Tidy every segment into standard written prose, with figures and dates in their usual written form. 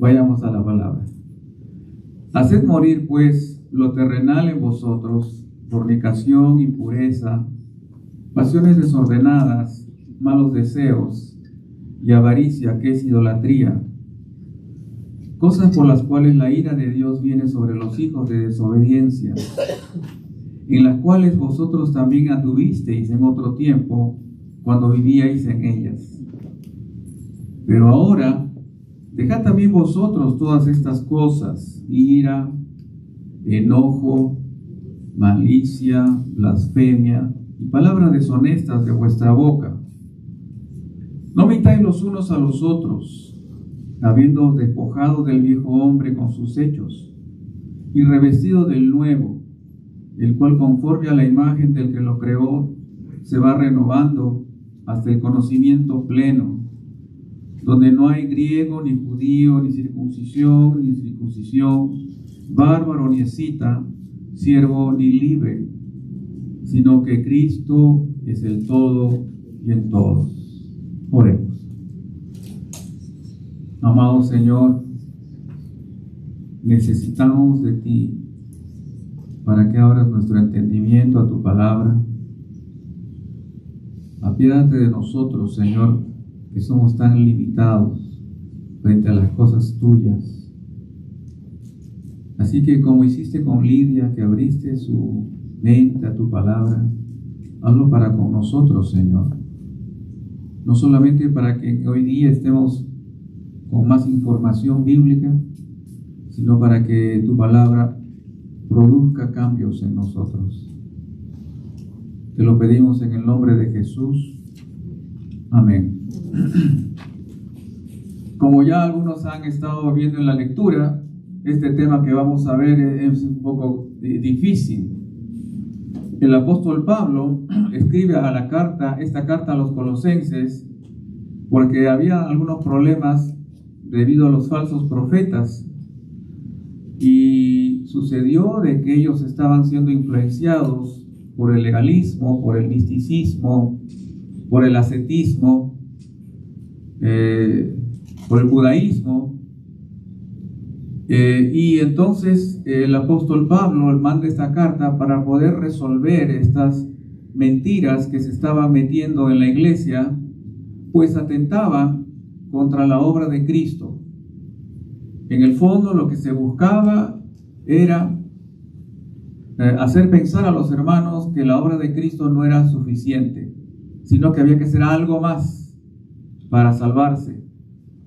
Vayamos a la palabra. Haced morir, pues, lo terrenal en vosotros: fornicación, impureza, pasiones desordenadas, malos deseos y avaricia, que es idolatría, cosas por las cuales la ira de Dios viene sobre los hijos de desobediencia, en las cuales vosotros también anduvisteis en otro tiempo, cuando vivíais en ellas. Pero ahora, dejad también vosotros todas estas cosas: ira, enojo, malicia, blasfemia y palabras deshonestas de vuestra boca. No mintáis los unos a los otros, habiendo despojado del viejo hombre con sus hechos, y revestido del nuevo, el cual conforme a la imagen del que lo creó, se va renovando hasta el conocimiento pleno, donde no hay griego, ni judío, ni circuncisión, ni circuncisión, bárbaro, ni escita, siervo, ni libre, sino que Cristo es el todo y en todos. Oremos. Amado Señor, necesitamos de ti para que abras nuestro entendimiento a tu palabra. Apiádate de nosotros, Señor, que somos tan limitados frente a las cosas tuyas. Así que, como hiciste con Lidia, que abriste su mente a tu palabra, hazlo para con nosotros, Señor. No solamente para que hoy día estemos con más información bíblica, sino para que tu palabra produzca cambios en nosotros. Te lo pedimos en el nombre de Jesús. Amén. Como ya algunos han estado viendo en la lectura, este tema que vamos a ver es un poco difícil. El apóstol Pablo escribe esta carta a los colosenses porque había algunos problemas debido a los falsos profetas, y sucedió de que ellos estaban siendo influenciados por el legalismo, por el misticismo, por el ascetismo, por el judaísmo, y entonces el apóstol Pablo manda esta carta para poder resolver estas mentiras que se estaban metiendo en la iglesia, pues atentaban contra la obra de Cristo. En el fondo, lo que se buscaba era hacer pensar a los hermanos que la obra de Cristo no era suficiente, sino que había que hacer algo más para salvarse,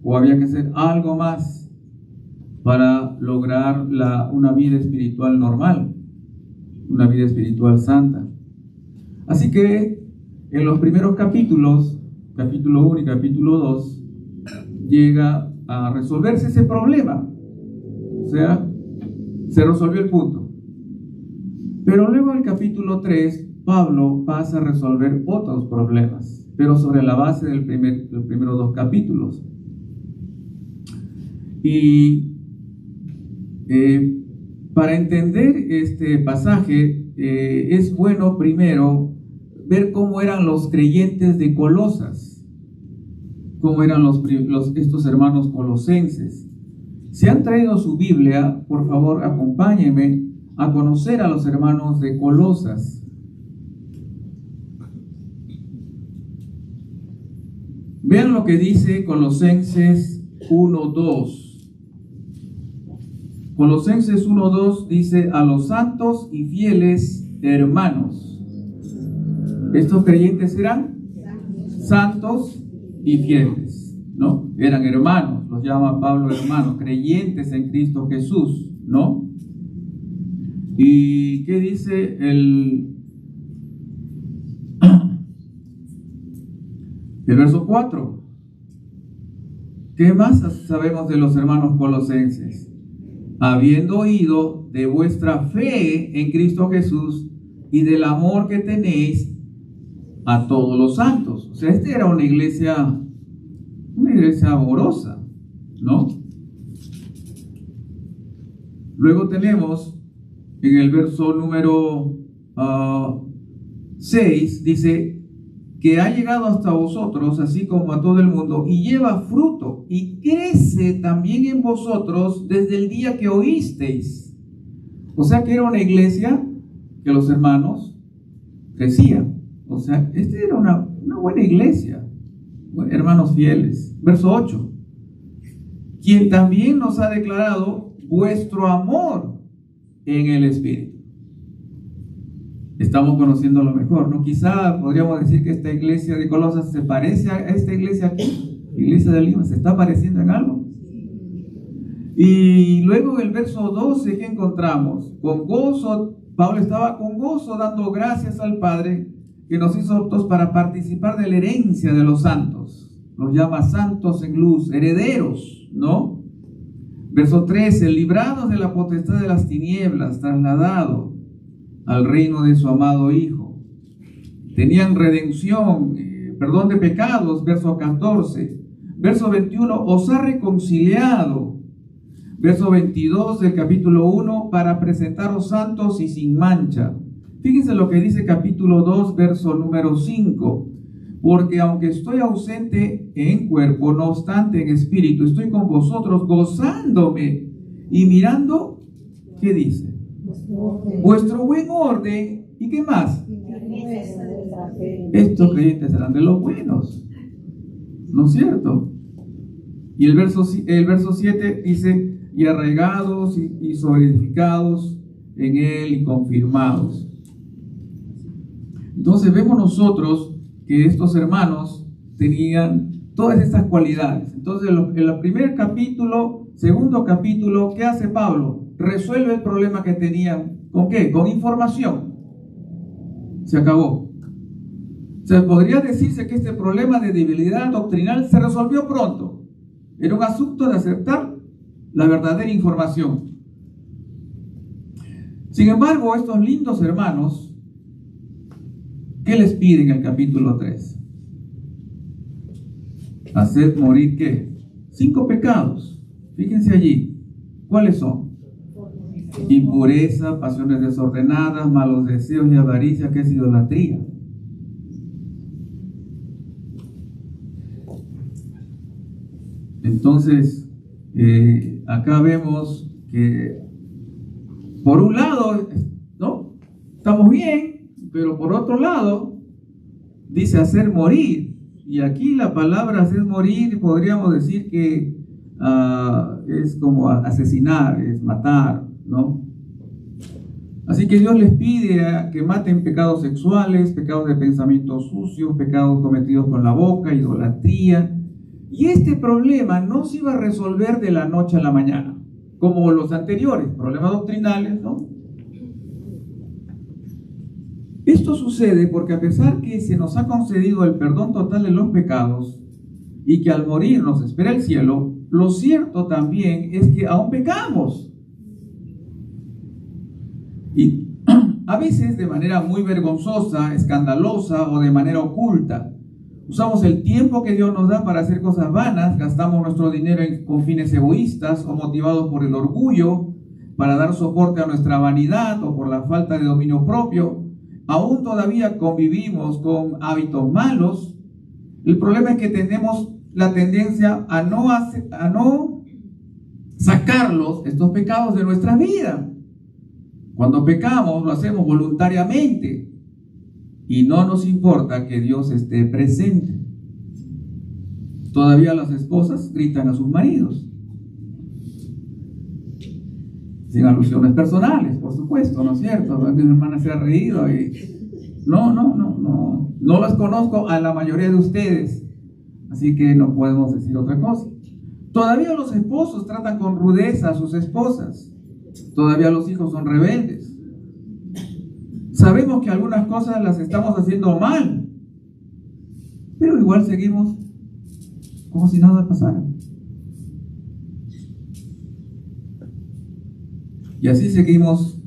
o había que hacer algo más para lograr una vida espiritual normal, una vida espiritual santa. Así que en los primeros capítulos, capítulo 1 y capítulo 2, llega a resolverse ese problema. O sea, se resolvió el punto. Pero luego en el capítulo 3, Pablo pasa a resolver otros problemas, pero sobre la base los primeros dos capítulos. Y para entender este pasaje, es bueno primero ver cómo eran los creyentes de Colosas, cómo eran estos hermanos colosenses. Si han traído su Biblia, por favor acompáñenme a conocer a los hermanos de Colosas. Vean lo que dice Colosenses 1:2. Colosenses 1:2 dice: a los santos y fieles hermanos. Estos creyentes eran santos y fieles, ¿no? Eran hermanos, los llama Pablo hermanos, creyentes en Cristo Jesús, ¿no? ¿Y qué dice el verso 4? ¿Qué más sabemos de los hermanos colosenses? Habiendo oído de vuestra fe en Cristo Jesús y del amor que tenéis a todos los santos. O sea, esta era una iglesia amorosa, ¿no? Luego tenemos en el verso número 6, dice: que ha llegado hasta vosotros, así como a todo el mundo, y lleva fruto, y crece también en vosotros desde el día que oísteis. O sea que era una iglesia que los hermanos crecían. O sea, esta era una buena iglesia, hermanos fieles. Verso 8. Quien también nos ha declarado vuestro amor en el Espíritu. Estamos conociendo lo mejor, ¿no? Quizá podríamos decir que esta iglesia de Colosas se parece a esta iglesia aquí, iglesia de Lima, ¿se está pareciendo en algo? Y luego en el verso 12, ¿qué encontramos? Con gozo, Pablo estaba con gozo dando gracias al Padre que nos hizo aptos para participar de la herencia de los santos. Los llama santos en luz, herederos, ¿no? Verso 13, librados de la potestad de las tinieblas, trasladados al reino de su amado Hijo. Tenían redención, perdón de pecados, verso 14. Verso 21, os ha reconciliado. Verso 22 del capítulo 1, para presentaros santos y sin mancha. Fíjense lo que dice capítulo 2, verso número 5. Porque aunque estoy ausente en cuerpo, no obstante en espíritu, estoy con vosotros gozándome y mirando, ¿qué dice? Vuestro buen orden. ¿Y qué más? Estos creyentes serán de los buenos, ¿no es cierto? Y el verso 7 dice, y arraigados y solidificados en él y confirmados. Entonces vemos nosotros que estos hermanos tenían todas estas cualidades. Entonces en el primer capítulo, segundo capítulo, ¿qué hace Pablo? Resuelve el problema que tenían. ¿Con qué? Con información. Se acabó. O sea, podría decirse que este problema de debilidad doctrinal se resolvió pronto. Era un asunto de aceptar la verdadera información. Sin embargo, estos lindos hermanos, ¿qué les pide en el capítulo 3? Haced morir, ¿qué? 5 pecados. Fíjense allí. ¿Cuáles son? Impureza, pasiones desordenadas, malos deseos y avaricia, que es idolatría. Entonces, acá vemos que por un lado, ¿no? Estamos bien, pero por otro lado, dice hacer morir. Y aquí la palabra hacer morir, podríamos decir que es como asesinar, es matar, ¿no? Así que Dios les pide que maten pecados sexuales, pecados de pensamientos sucios, pecados cometidos con la boca, idolatría. Y este problema no se iba a resolver de la noche a la mañana, como los anteriores, problemas doctrinales, ¿no? Esto sucede porque a pesar que se nos ha concedido el perdón total de los pecados y que al morir nos espera el cielo, lo cierto también es que aún pecamos. Y a veces de manera muy vergonzosa, escandalosa o de manera oculta. Usamos el tiempo que Dios nos da para hacer cosas vanas, gastamos nuestro dinero con fines egoístas o motivados por el orgullo, para dar soporte a nuestra vanidad o por la falta de dominio propio. Aún todavía convivimos con hábitos malos. El problema es que tenemos la tendencia a no sacarlos, estos pecados, de nuestra vida. Cuando pecamos lo hacemos voluntariamente y no nos importa que Dios esté presente. Todavía las esposas gritan a sus maridos, sin alusiones personales, por supuesto, ¿no es cierto? Mi hermana se ha reído y no las conozco a la mayoría de ustedes, así que no podemos decir otra cosa. Todavía los esposos tratan con rudeza a sus esposas. Todavía los hijos son rebeldes. Sabemos que algunas cosas las estamos haciendo mal, pero igual seguimos como si nada pasara. Y así seguimos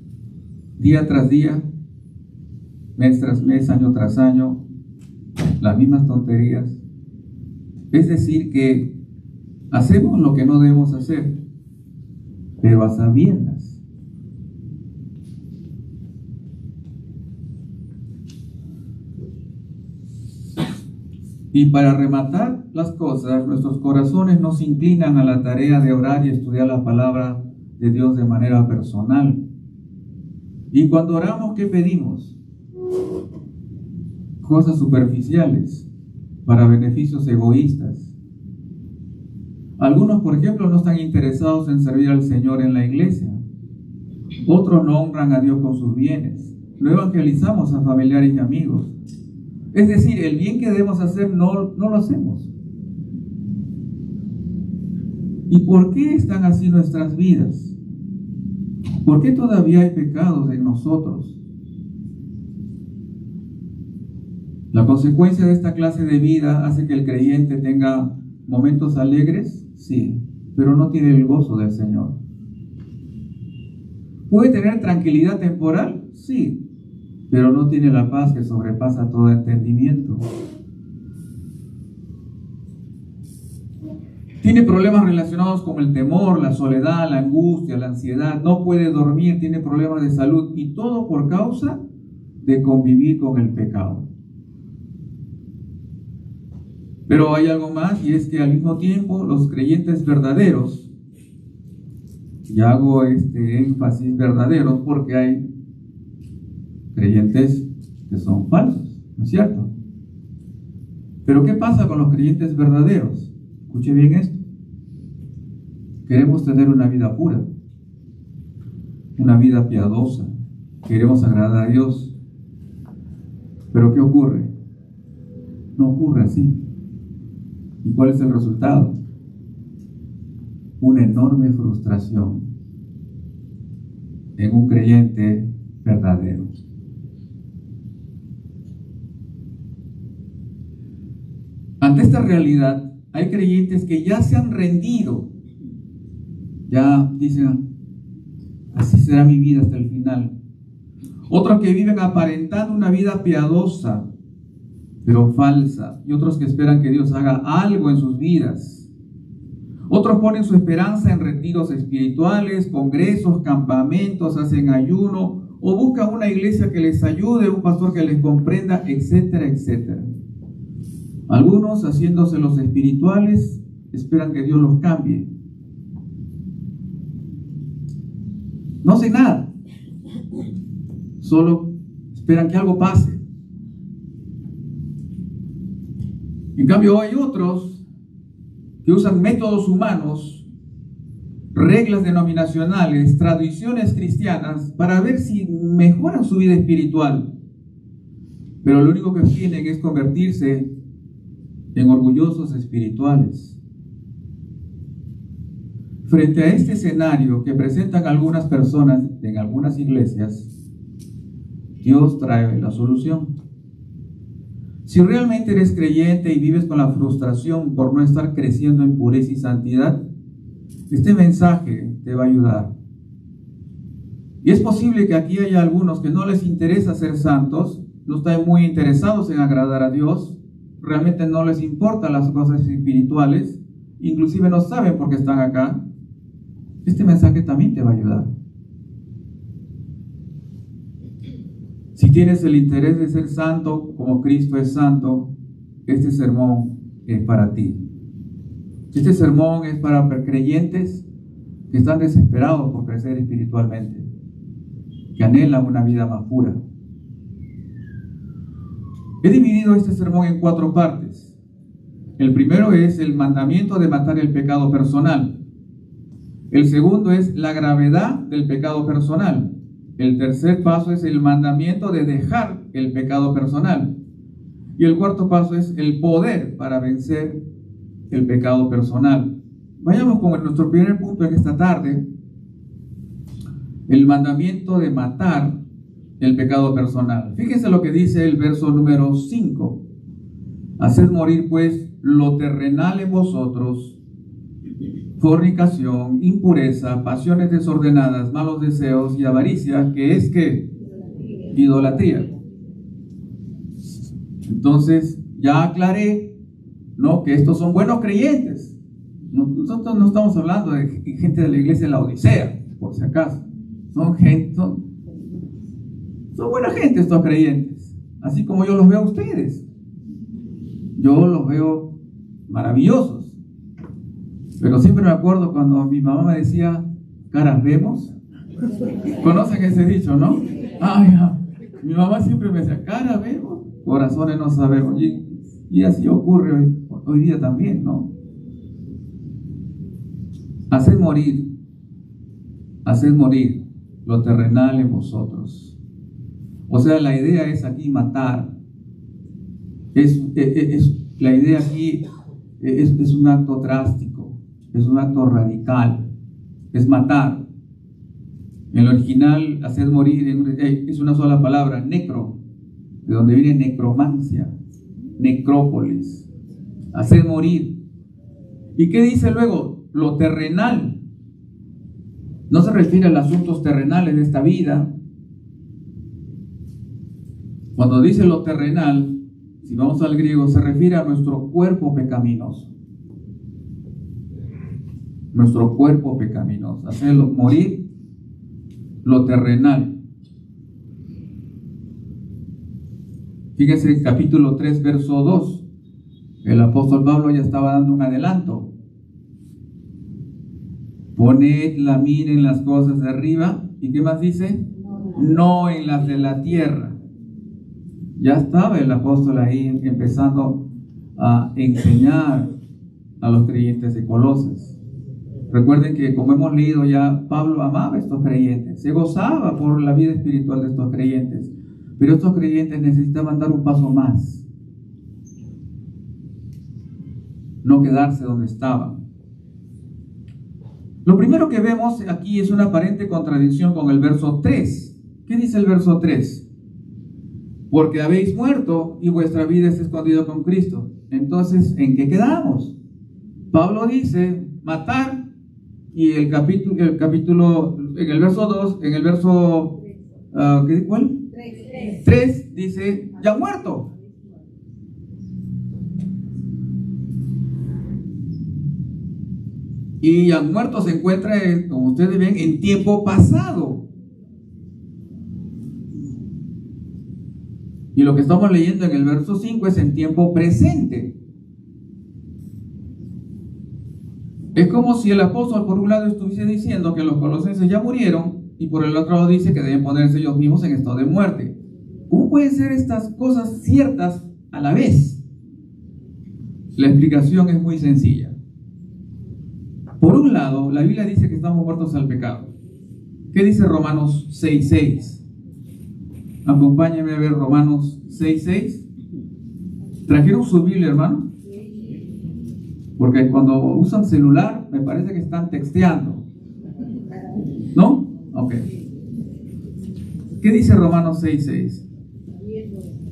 día tras día, mes tras mes, año tras año, las mismas tonterías. Es decir, que hacemos lo que no debemos hacer, pero a sabiendas. Y para rematar las cosas, nuestros corazones nos inclinan a la tarea de orar y estudiar la palabra de Dios de manera personal. Y cuando oramos, ¿qué pedimos? Cosas superficiales para beneficios egoístas. Algunos, por ejemplo, no están interesados en servir al Señor en la iglesia. Otros no honran a Dios con sus bienes. No evangelizamos a familiares y amigos. Es decir, el bien que debemos hacer no lo hacemos. ¿Y por qué están así nuestras vidas? ¿Por qué todavía hay pecados en nosotros? La consecuencia de esta clase de vida hace que el creyente tenga momentos alegres, sí, pero no tiene el gozo del Señor. ¿Puede tener tranquilidad temporal? Sí, pero no tiene la paz que sobrepasa todo entendimiento. Tiene problemas relacionados con el temor, la soledad, la angustia, la ansiedad, no puede dormir, tiene problemas de salud, y todo por causa de convivir con el pecado. Pero hay algo más, y es que al mismo tiempo los creyentes verdaderos, y hago este énfasis verdaderos porque hay creyentes que son falsos, ¿no es cierto? Pero ¿qué pasa con los creyentes verdaderos? Escuche bien esto. Queremos tener una vida pura, una vida piadosa, queremos agradar a Dios. Pero ¿qué ocurre? No ocurre así. ¿Y cuál es el resultado? Una enorme frustración en un creyente verdadero. Ante esta realidad, hay creyentes que ya se han rendido, ya dicen, así será mi vida hasta el final. Otros que viven aparentando una vida piadosa, pero falsa, y otros que esperan que Dios haga algo en sus vidas. Otros ponen su esperanza en retiros espirituales, congresos, campamentos, hacen ayuno, o buscan una iglesia que les ayude, un pastor que les comprenda, etcétera, etcétera. Algunos, haciéndose los espirituales, esperan que Dios los cambie. No hacen nada, solo esperan que algo pase. En cambio, hay otros que usan métodos humanos, reglas denominacionales, tradiciones cristianas para ver si mejoran su vida espiritual. Pero lo único que tienen es convertirse en orgullosos espirituales. Frente a este escenario que presentan algunas personas en algunas iglesias, Dios trae la solución. Si realmente eres creyente y vives con la frustración por no estar creciendo en pureza y santidad, este mensaje te va a ayudar. Y es posible que aquí haya algunos que no les interesa ser santos, no están muy interesados en agradar a Dios, realmente no les importan las cosas espirituales, inclusive no saben por qué están acá. Este mensaje también te va a ayudar. Si tienes el interés de ser santo como Cristo es santo, este sermón es para ti. Este sermón es para creyentes que están desesperados por crecer espiritualmente, que anhelan una vida más pura. He dividido este sermón en 4 partes. El primero es el mandamiento de matar el pecado personal. El segundo es la gravedad del pecado personal. El tercer paso es el mandamiento de dejar el pecado personal. Y el cuarto paso es el poder para vencer el pecado personal. Vayamos con nuestro primer punto en esta tarde, el mandamiento de matar el pecado personal. Fíjense lo que dice el verso número 5. Haced morir pues lo terrenal en vosotros: fornicación, impureza, pasiones desordenadas, malos deseos y avaricia, que es ¿qué? Idolatría. Entonces, ya aclaré, ¿no?, que estos son buenos creyentes. Nosotros no estamos hablando de gente de la iglesia de la Odisea, por si acaso. Son buena gente estos creyentes, así como yo los veo a ustedes. yo los veo maravillosos. Pero siempre me acuerdo cuando mi mamá me decía, caras vemos. ¿Conocen ese dicho, no? Ay, mi mamá siempre me decía, caras vemos, corazones no sabemos. Y así ocurre hoy día también, ¿no? Haced morir lo terrenal en vosotros. O sea, la idea es aquí matar. La idea aquí es un acto drástico, es un acto radical, es matar. En el original, hacer morir es una sola palabra, necro, de donde viene necromancia, necrópolis, hacer morir. ¿Y qué dice luego? Lo terrenal. No se refiere a los asuntos terrenales de esta vida. Cuando dice lo terrenal, si vamos al griego, se refiere a nuestro cuerpo pecaminoso. Nuestro cuerpo pecaminoso. Hacerlo morir lo terrenal. Fíjense en capítulo 3, verso 2. El apóstol Pablo ya estaba dando un adelanto. Poned la mira en las cosas de arriba. ¿Y qué más dice? No en las de la tierra. Ya estaba el apóstol ahí empezando a enseñar a los creyentes de Colosas. Recuerden que, como hemos leído ya, Pablo amaba a estos creyentes, se gozaba por la vida espiritual de estos creyentes, pero estos creyentes necesitaban dar un paso más, no quedarse donde estaban. Lo primero que vemos aquí es una aparente contradicción con el verso 3. ¿Qué dice el verso 3? Porque habéis muerto y vuestra vida está escondida con Cristo. Entonces, ¿en qué quedamos? Pablo dice matar, y el capítulo en el verso 2, en el verso ¿cuál? 3 dice ya muerto. Y ya muerto se encuentra, como ustedes ven, en tiempo pasado. Y lo que estamos leyendo en el verso 5 es en tiempo presente. Es como si el apóstol por un lado estuviese diciendo que los colosenses ya murieron y por el otro lado dice que deben ponerse ellos mismos en estado de muerte. ¿Cómo pueden ser estas cosas ciertas a la vez? La explicación es muy sencilla. Por un lado, la Biblia dice que estamos muertos al pecado. ¿Qué dice Romanos 6:6? Acompáñenme a ver Romanos 6:6. ¿Trajeron su Biblia, hermano? Porque cuando usan celular, me parece que están texteando. ¿No? Ok. ¿Qué dice Romanos 6:6?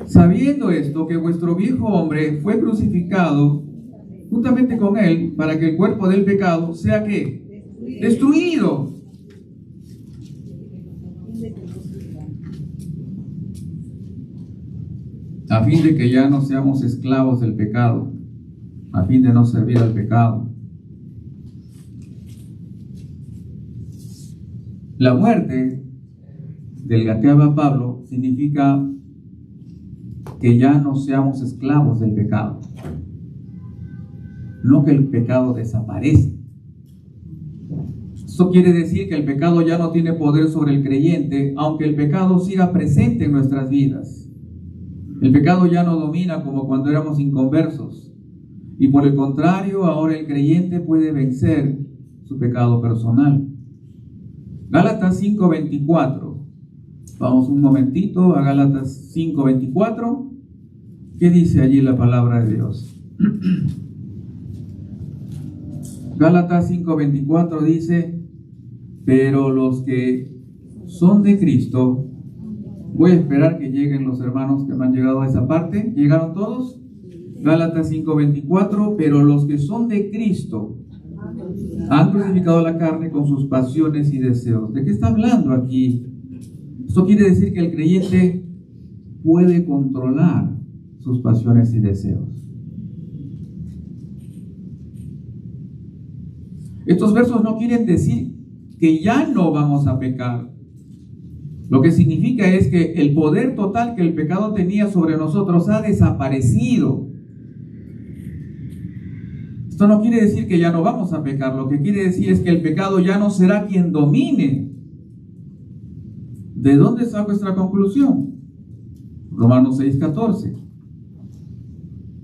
Sabiendo esto, que vuestro viejo hombre fue crucificado juntamente con él, para que el cuerpo del pecado sea ¿qué? Destruido. A fin de que ya no seamos esclavos del pecado, a fin de no servir al pecado. La muerte del que hablaba Pablo significa que ya no seamos esclavos del pecado, no que el pecado desaparece. Eso quiere decir que el pecado ya no tiene poder sobre el creyente, aunque el pecado siga presente en nuestras vidas. El pecado ya no domina como cuando éramos inconversos, y por el contrario, ahora el creyente puede vencer su pecado personal. Gálatas 5:24. Vamos un momentito a Gálatas 5:24. ¿Qué dice allí la palabra de Dios? Gálatas 5:24 dice: pero los que son de Cristo, voy a esperar que lleguen los hermanos que no han llegado a esa parte. ¿Llegaron todos? Gálatas 5:24, pero los que son de Cristo han crucificado la carne con sus pasiones y deseos. ¿De qué está hablando aquí? Esto quiere decir que el creyente puede controlar sus pasiones y deseos. Estos versos no quieren decir que ya no vamos a pecar. Lo que significa es que el poder total que el pecado tenía sobre nosotros ha desaparecido. Esto no quiere decir que ya no vamos a pecar, lo que quiere decir es que el pecado ya no será quien domine. ¿De dónde saco esta conclusión? Romanos 6:14.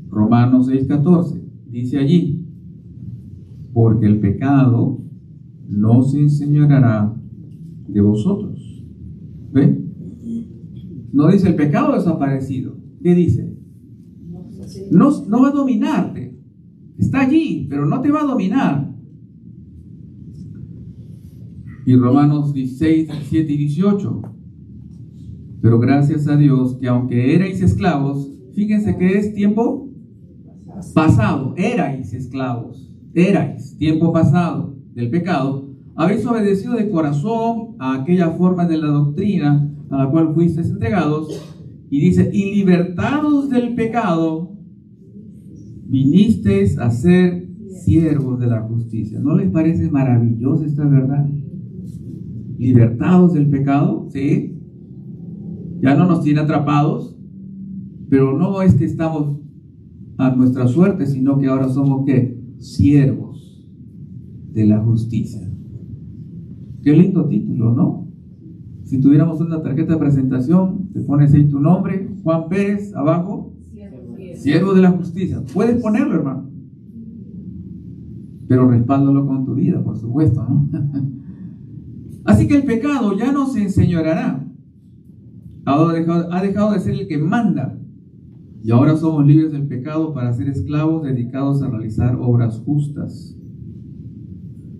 Romanos 6:14 dice allí: porque el pecado no se enseñoreará de vosotros. ¿Ven? No dice el pecado desaparecido. ¿Qué dice? No va a dominarte. Está allí, pero no te va a dominar. Y Romanos 16, 17 y 18. Pero gracias a Dios que aunque erais esclavos, fíjense que es tiempo pasado, erais esclavos, erais, tiempo pasado del pecado, habéis obedecido de corazón a aquella forma de la doctrina a la cual fuisteis entregados, y dice, y libertados del pecado, vinisteis a ser siervos de la justicia. ¿No les parece maravillosa esta verdad? Libertados del pecado, ¿sí? Ya no nos tiene atrapados, pero no es que estamos a nuestra suerte, sino que ahora somos ¿qué? Siervos de la justicia. Qué lindo título, ¿no? Si tuviéramos una tarjeta de presentación, te pones ahí tu nombre, Juan Pérez, abajo, siervo de la justicia. Puedes ponerlo, hermano, pero respáldalo con tu vida, por supuesto, ¿no? Así que el pecado ya no se enseñoreará. Ha dejado de ser el que manda. Y ahora somos libres del pecado para ser esclavos dedicados a realizar obras justas.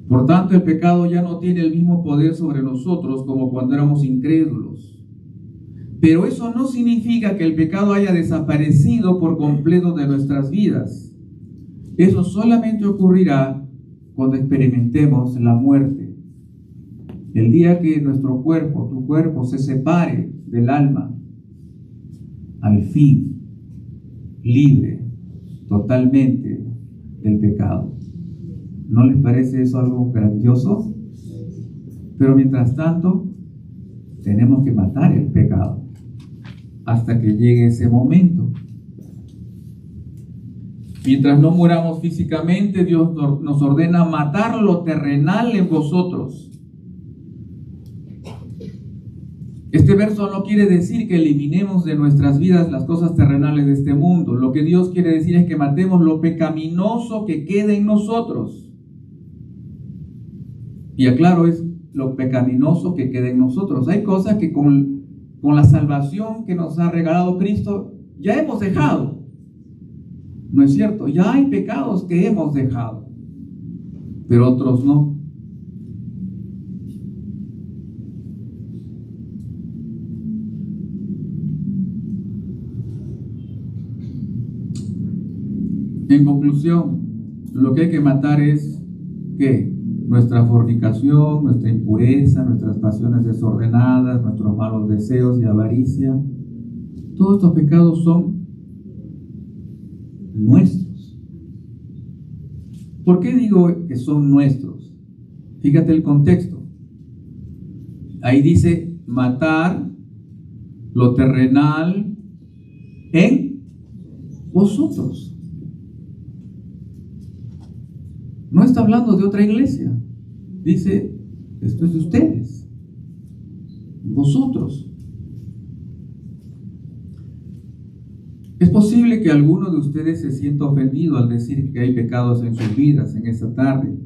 Por tanto, el pecado ya no tiene el mismo poder sobre nosotros como cuando éramos incrédulos. Pero eso no significa que el pecado haya desaparecido por completo de nuestras vidas. Eso solamente ocurrirá cuando experimentemos la muerte. El día que nuestro cuerpo, tu cuerpo, se separe del alma, al fin, libre totalmente del pecado. ¿No les parece eso algo grandioso? Pero mientras tanto, tenemos que matar el pecado hasta que llegue ese momento. Mientras no muramos físicamente, Dios nos ordena matar lo terrenal en vosotros. Este verso no quiere decir que eliminemos de nuestras vidas las cosas terrenales de este mundo. Lo que Dios quiere decir es que matemos lo pecaminoso que quede en nosotros. Y aclaro, es lo pecaminoso que quede en nosotros. Hay cosas que con la salvación que nos ha regalado Cristo ya hemos dejado. ¿No es cierto? Ya hay pecados que hemos dejado, pero otros no. En conclusión, lo que hay que matar es ¿qué? Nuestra fornicación, nuestra impureza, nuestras pasiones desordenadas, nuestros malos deseos y avaricia. Todos estos pecados son nuestros. ¿Por qué digo que son nuestros? Fíjate el contexto. Ahí dice matar lo terrenal en vosotros. No está hablando de otra iglesia. Dice, esto es de ustedes, vosotros. Es posible que alguno de ustedes se sienta ofendido al decir que hay pecados en sus vidas en esta tarde.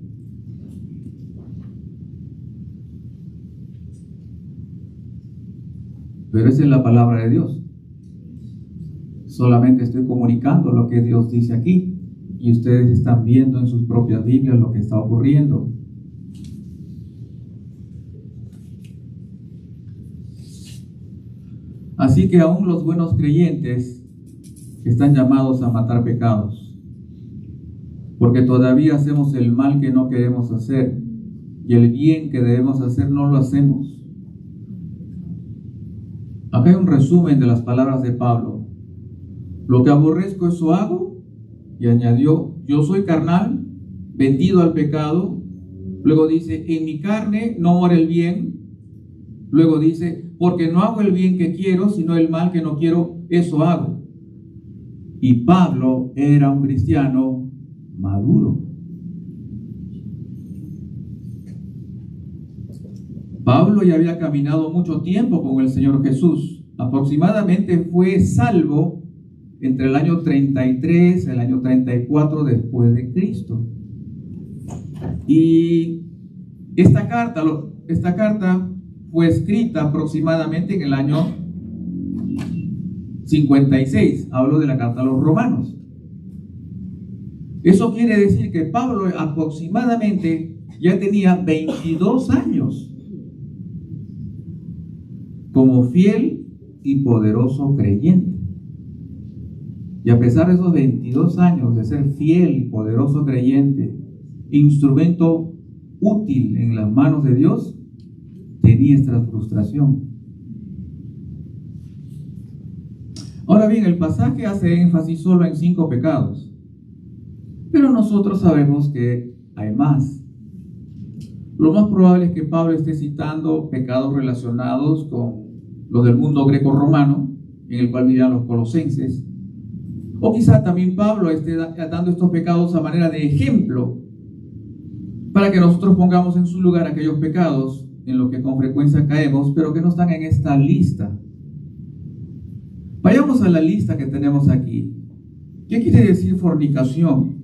Pero esa es la palabra de Dios. Solamente estoy comunicando lo que Dios dice aquí. Y ustedes están viendo en sus propias Biblias lo que está ocurriendo. Así que aún los buenos creyentes están llamados a matar pecados, porque todavía hacemos el mal que no queremos hacer, y el bien que debemos hacer no lo hacemos. Acá hay un resumen de las palabras de Pablo. Lo que aborrezco, eso hago. Y añadió, yo soy carnal, vendido al pecado. Luego dice, en mi carne no mora el bien. Luego dice, porque no hago el bien que quiero, sino el mal que no quiero, eso hago. Y Pablo era un cristiano maduro. Pablo ya había caminado mucho tiempo con el Señor Jesús. Aproximadamente fue salvo entre el año 33 y el año 34 después de Cristo. Y esta carta fue escrita aproximadamente en el año 56. Hablo de la carta a los romanos. Eso quiere decir que Pablo aproximadamente ya tenía 22 años como fiel y poderoso creyente. Y a pesar de esos 22 años de ser fiel y poderoso creyente, instrumento útil en las manos de Dios, tenía esta frustración. Ahora bien, el pasaje hace énfasis solo en 5 pecados, pero nosotros sabemos que hay más. Lo más probable es que Pablo esté citando pecados relacionados con los del mundo greco-romano, en el cual vivían los colosenses, o quizá también Pablo esté dando estos pecados a manera de ejemplo, para que nosotros pongamos en su lugar aquellos pecados en los que con frecuencia caemos, pero que no están en esta lista. Vayamos a la lista que tenemos aquí. ¿Qué quiere decir fornicación?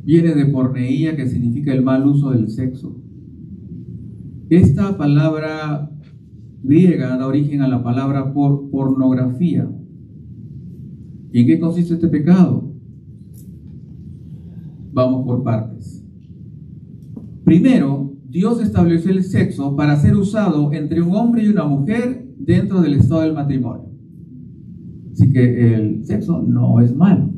Viene de porneía, que significa el mal uso del sexo. Esta palabra griega da origen a la palabra pornografía. ¿Y en qué consiste este pecado? Vamos por partes. Primero, Dios estableció el sexo para ser usado entre un hombre y una mujer dentro del estado del matrimonio. Así que el sexo no es malo.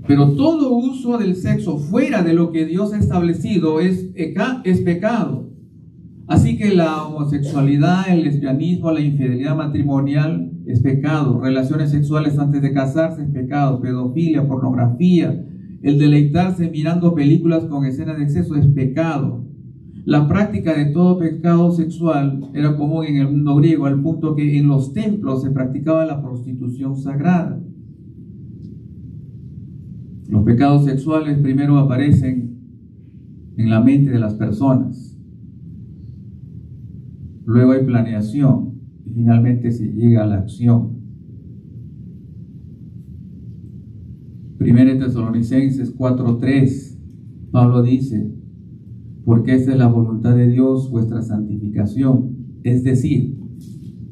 Pero todo uso del sexo fuera de lo que Dios ha establecido es pecado. Así que la homosexualidad, el lesbianismo, la infidelidad matrimonial es pecado. Relaciones sexuales antes de casarse es pecado. Pedofilia, pornografía, el deleitarse mirando películas con escenas de exceso es pecado. La práctica de todo pecado sexual era común en el mundo griego, al punto que en los templos se practicaba la prostitución sagrada. Los pecados sexuales primero aparecen en la mente de las personas. Luego hay planeación y finalmente se llega a la acción. 1 Tesalonicenses 4:3, Pablo dice: porque esta es la voluntad de Dios, vuestra santificación, es decir,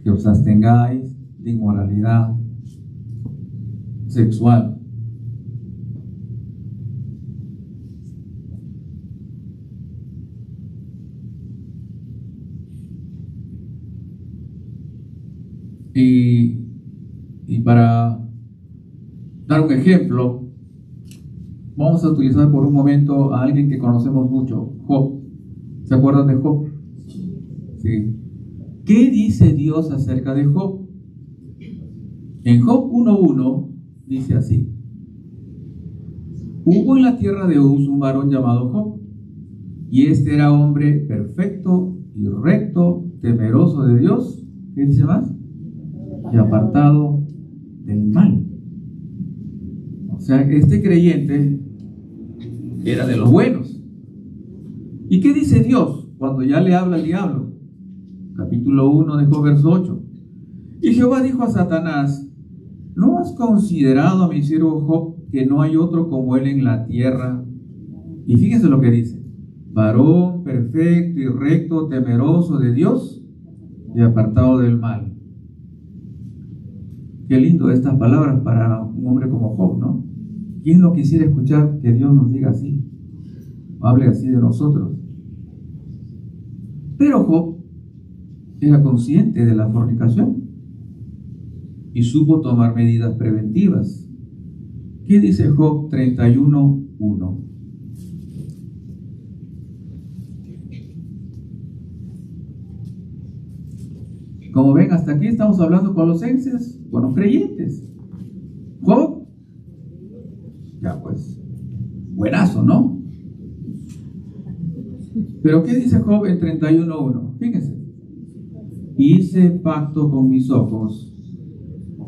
que os abstengáis de inmoralidad sexual. Y para dar un ejemplo, vamos a utilizar por un momento a alguien que conocemos mucho, Job. ¿Se acuerdan de Job? Sí. ¿Qué dice Dios acerca de Job? En Job 1:1 dice así: hubo en la tierra de Uz un varón llamado Job, y este era hombre perfecto y recto, temeroso de Dios. ¿Qué dice más? Y apartado del mal. O sea, este creyente era de los buenos. ¿Y qué dice Dios cuando ya le habla al diablo? Capítulo 1 de Job, verso 8. Y Jehová dijo a Satanás: ¿no has considerado a mi siervo Job, que no hay otro como él en la tierra? Y fíjense lo que dice: varón perfecto y recto, temeroso de Dios y apartado del mal. Qué lindo estas palabras para un hombre como Job, ¿no? ¿Quién no quisiera escuchar que Dios nos diga así? O hable así de nosotros. Pero Job era consciente de la fornicación y supo tomar medidas preventivas. ¿Qué dice Job 31:1? Como ven, hasta aquí estamos hablando colosenses, con los creyentes. Job, ya pues, buenazo, ¿no? Pero ¿qué dice Job en 31:1? Fíjense: hice pacto con mis ojos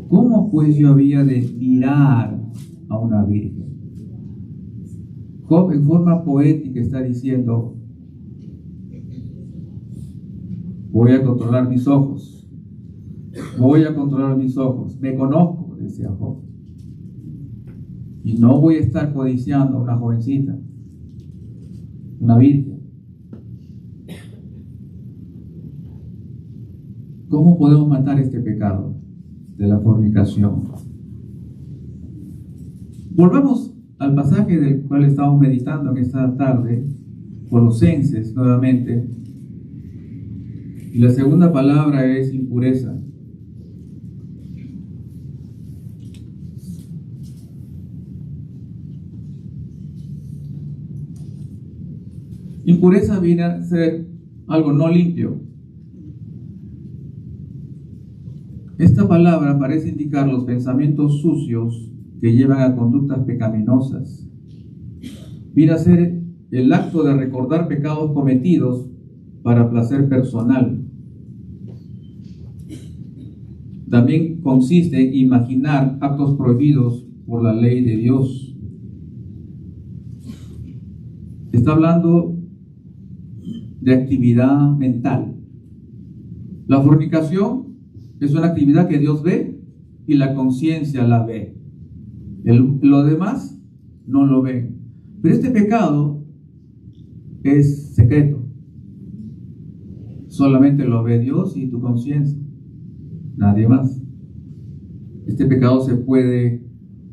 ¿Cómo pues yo había de mirar a una virgen? Job en forma poética está diciendo: voy a controlar mis ojos, voy a controlar mis ojos, me conozco, decía Job, y no voy a estar codiciando a una jovencita, una virgen. ¿Cómo podemos matar este pecado de la fornicación? Volvamos al pasaje del cual estamos meditando en esta tarde, Colosenses nuevamente, y la segunda palabra es impureza. Impureza viene a ser algo no limpio. Esta palabra parece indicar los pensamientos sucios que llevan a conductas pecaminosas. Viene a ser el acto de recordar pecados cometidos para placer personal. También consiste en imaginar actos prohibidos por la ley de Dios. Está hablando de actividad mental. La fornicación es una actividad que Dios ve y la conciencia la ve. Lo demás no lo ven. Pero este pecado es secreto. Solamente lo ve Dios y tu conciencia. Nadie más. Este pecado se puede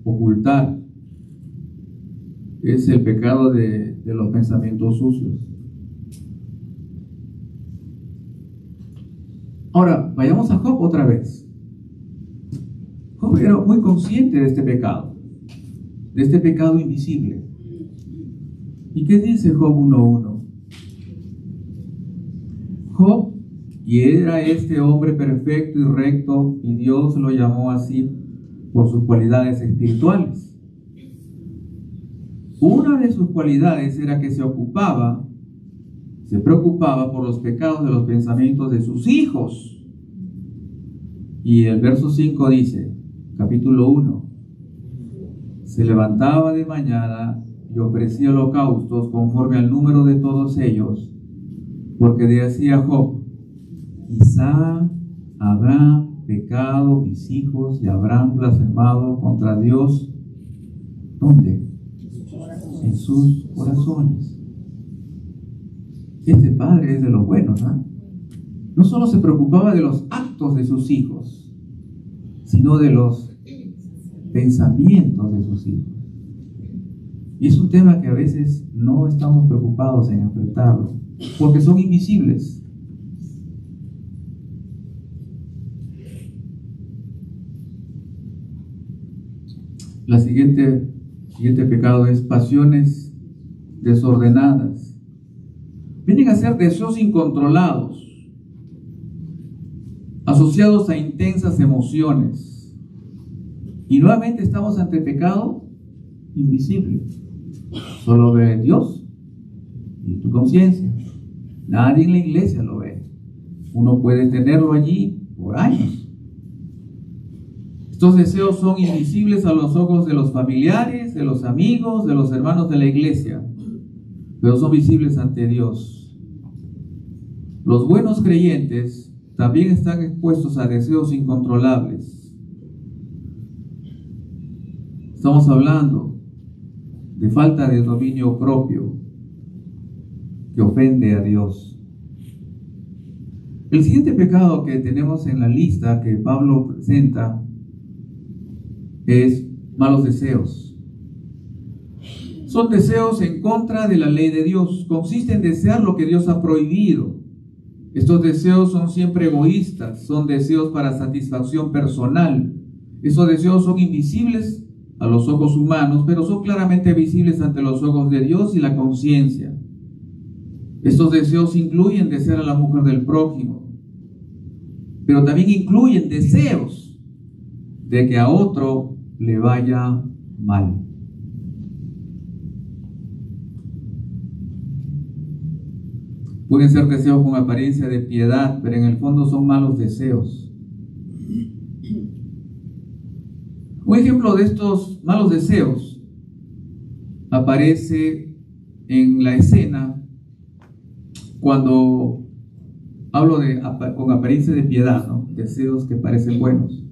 ocultar. Es el pecado de los pensamientos sucios. Ahora, vayamos a Job otra vez. Job era muy consciente de este pecado invisible. ¿Y qué dice Job 1:1? Job, y era este hombre perfecto y recto, y Dios lo llamó así por sus cualidades espirituales. Una de sus cualidades era que se preocupaba por los pecados de los pensamientos de sus hijos. Y el verso 5 dice, capítulo 1, se levantaba de mañana y ofrecía holocaustos conforme al número de todos ellos, porque decía Job, quizá habrán pecado mis hijos y habrán blasfemado contra Dios. ¿Dónde? En sus corazones. Este padre es de los buenos, ¿eh? No solo se preocupaba de los actos de sus hijos, sino de los pensamientos de sus hijos. Y es un tema que a veces no estamos preocupados en enfrentarlo, porque son invisibles. El siguiente pecado es pasiones desordenadas. Vienen a ser deseos incontrolados, asociados a intensas emociones. Y nuevamente estamos ante pecado invisible. Solo ve Dios y tu conciencia. Nadie en la iglesia lo ve. Uno puede tenerlo allí por años. Estos deseos son invisibles a los ojos de los familiares, de los amigos, de los hermanos de la iglesia, pero son visibles ante Dios. Los buenos creyentes también están expuestos a deseos incontrolables. Estamos hablando de falta de dominio propio que ofende a Dios. El siguiente pecado que tenemos en la lista que Pablo presenta es malos deseos. Son deseos en contra de la ley de Dios. Consiste en desear lo que Dios ha prohibido. Estos deseos son siempre egoístas, son deseos para satisfacción personal. Esos deseos son invisibles a los ojos humanos, pero son claramente visibles ante los ojos de Dios y la conciencia. Estos deseos incluyen desear a la mujer del prójimo, pero también incluyen deseos de que a otro le vaya mal. Pueden ser deseos con apariencia de piedad, pero en el fondo son malos deseos. Un ejemplo de estos malos deseos aparece en la escena cuando hablo con apariencia de piedad, ¿no? Deseos que parecen buenos.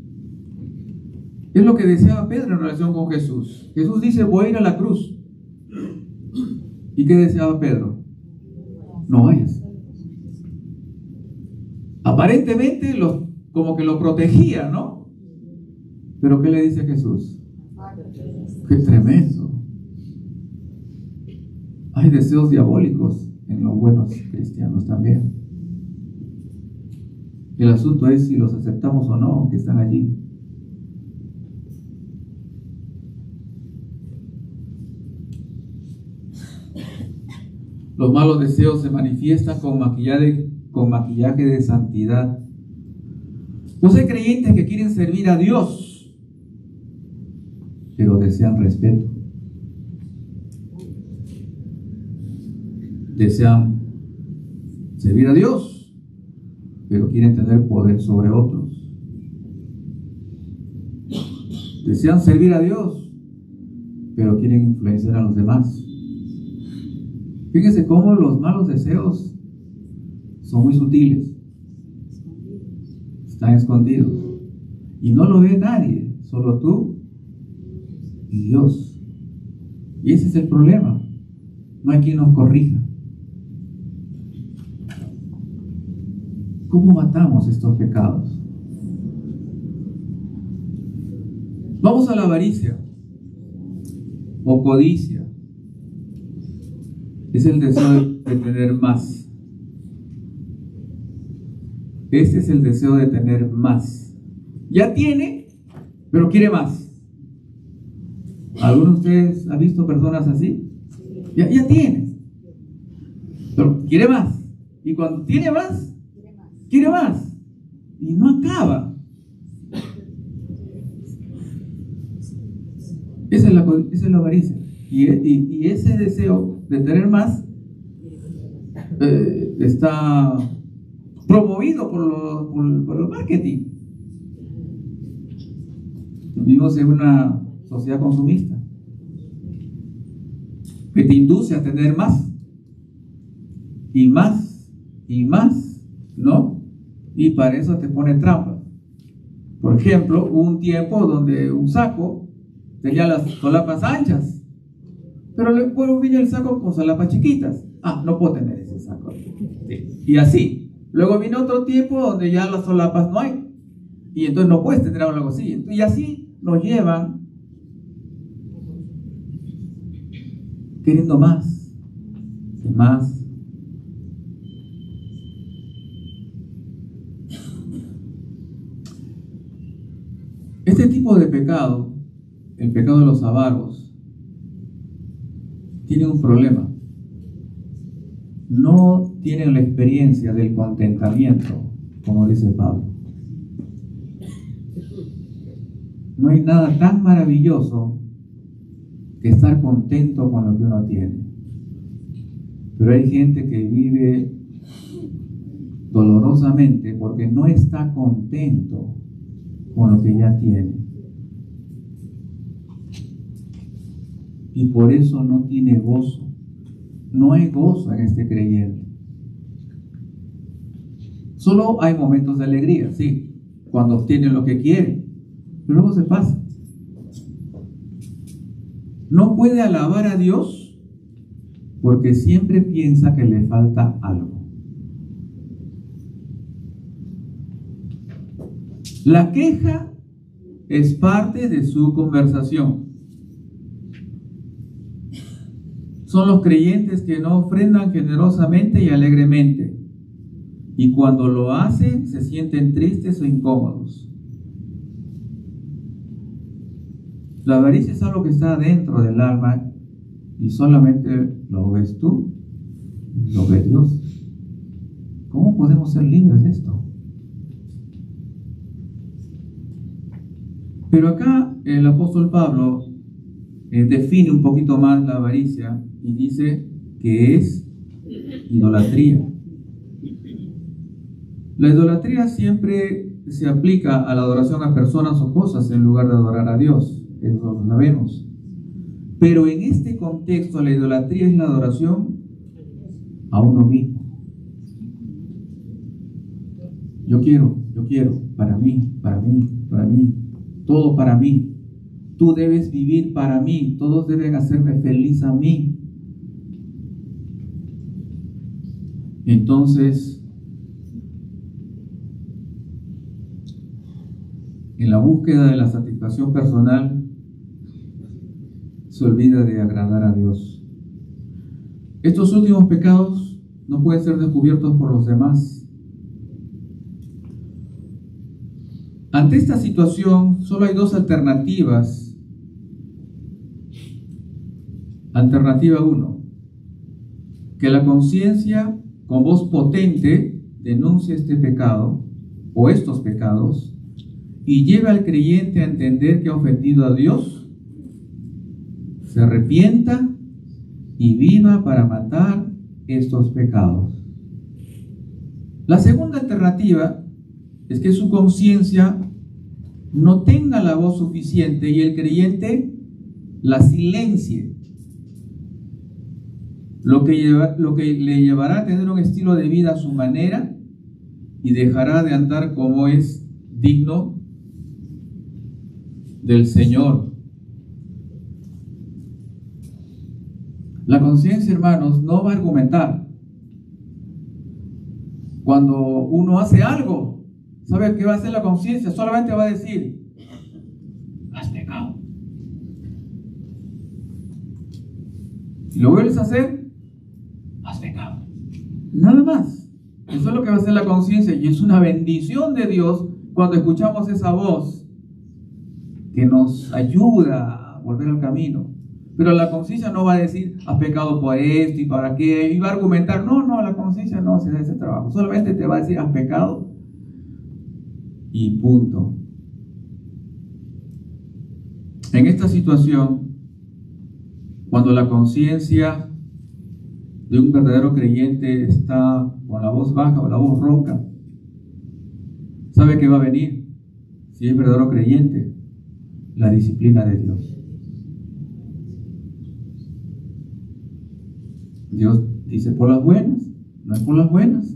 Es lo que deseaba Pedro en relación con Jesús. Jesús dice: voy a ir a la cruz. ¿Y qué deseaba Pedro? No vayas. Aparentemente como que lo protegía, ¿no? Pero ¿qué le dice Jesús? ¡Qué tremendo! Hay deseos diabólicos en los buenos cristianos también. El asunto es si los aceptamos o no, que están allí. Los malos deseos se manifiestan con maquillaje de santidad. Pues hay creyentes que quieren servir a Dios, pero desean respeto. Desean servir a Dios, pero quieren tener poder sobre otros. Desean servir a Dios, pero quieren influenciar a los demás. Fíjense cómo los malos deseos son muy sutiles. Están escondidos. Y no lo ve nadie, solo tú y Dios. Y ese es el problema. No hay quien nos corrija. ¿Cómo matamos estos pecados? Vamos a la avaricia o codicia. Es el deseo de tener más. Este es el deseo de tener más. Ya tiene, pero quiere más. ¿Alguno de ustedes ha visto personas así? Ya tiene, pero quiere más. Y cuando tiene más, quiere más. Y no acaba. Esa es la avaricia. Y ese deseo de tener más está promovido por el marketing. Vivimos en una sociedad consumista que te induce a tener más y más y más, ¿no? Y para eso te pone trampas. Por ejemplo, hubo un tiempo donde un saco tenía las solapas anchas, pero luego vino el saco con solapas chiquitas. No puedo tener ese saco. Sí. Y así. Luego vino otro tiempo donde ya las solapas no hay. Y entonces no puedes tener algo así. Y así nos llevan queriendo más y más. Este tipo de pecado, el pecado de los avaros, tiene un problema. No tienen la experiencia del contentamiento, como dice Pablo. No hay nada tan maravilloso que estar contento con lo que uno tiene. Pero hay gente que vive dolorosamente porque no está contento con lo que ya tiene. Y por eso no tiene gozo. No hay gozo en este creyente. Solo hay momentos de alegría, sí, cuando obtiene lo que quiere, pero luego se pasa. No puede alabar a Dios porque siempre piensa que le falta algo. La queja es parte de su conversación. Son los creyentes que no ofrendan generosamente y alegremente, y cuando lo hacen se sienten tristes o incómodos. La avaricia es algo que está dentro del alma y solamente lo ves tú, lo ve Dios. ¿Cómo podemos ser libres de esto? Pero acá el apóstol Pablo define un poquito más la avaricia y dice que es idolatría. La idolatría siempre se aplica a la adoración a personas o cosas en lugar de adorar a Dios, eso lo sabemos. Pero en este contexto la idolatría es la adoración a uno mismo. Yo quiero, para mí, todo para mí. Tú debes vivir para mí, todos deben hacerme feliz a mí. Entonces, en la búsqueda de la satisfacción personal, se olvida de agradar a Dios. Estos últimos pecados no pueden ser descubiertos por los demás. Ante esta situación, solo hay dos alternativas. Alternativa 1, que la conciencia con voz potente denuncie este pecado o estos pecados y lleve al creyente a entender que ha ofendido a Dios, se arrepienta y viva para matar estos pecados. La segunda alternativa es que su conciencia no tenga la voz suficiente y el creyente la silencie, lo que le llevará a tener un estilo de vida a su manera y dejará de andar como es digno del Señor. La conciencia, hermanos, no va a argumentar. Cuando uno hace algo, ¿sabe qué va a hacer la conciencia? Solamente va a decir: has pecado. Si lo vuelves a hacer, has pecado. Nada más. Eso es lo que va a hacer la conciencia, y es una bendición de Dios cuando escuchamos esa voz que nos ayuda a volver al camino. Pero la conciencia no va a decir: has pecado por esto y para qué, y va a argumentar. No, la conciencia no hace ese trabajo. Solamente te va a decir: has pecado y punto. En esta situación, cuando la conciencia de un verdadero creyente está con la voz baja o la voz ronca, ¿sabe qué va a venir? Si es verdadero creyente, la disciplina de Dios. Dios dice: por las buenas, no es por las buenas.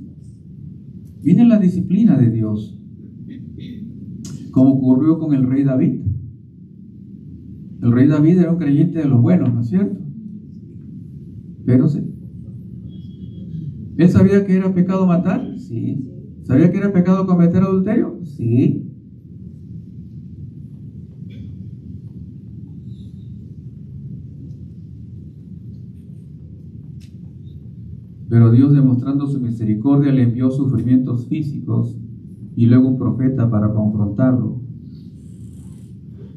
Viene la disciplina de Dios, como ocurrió con el rey David. El rey David era un creyente de los buenos, ¿no es cierto? Pero sí. ¿Él sabía que era pecado matar? Sí. ¿Sabía que era pecado cometer adulterio? Sí. Pero Dios, demostrando su misericordia, le envió sufrimientos físicos y luego un profeta para confrontarlo.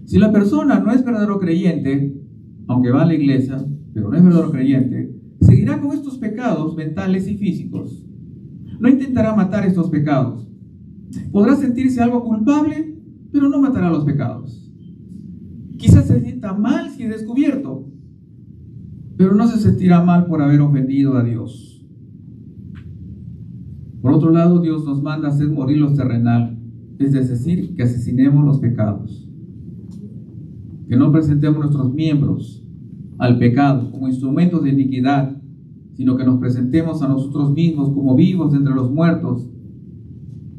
Si la persona no es verdadero creyente, aunque va a la iglesia, pero no es verdadero creyente, seguirá con estos pecados mentales y físicos. No intentará matar estos pecados. Podrá sentirse algo culpable, pero no matará los pecados. Quizás se sienta mal si es descubierto, pero no se sentirá mal por haber ofendido a Dios. Por otro lado, Dios nos manda a hacer morir lo terrenal, es decir, que asesinemos los pecados. Que no presentemos nuestros miembros al pecado como instrumentos de iniquidad, sino que nos presentemos a nosotros mismos como vivos entre los muertos,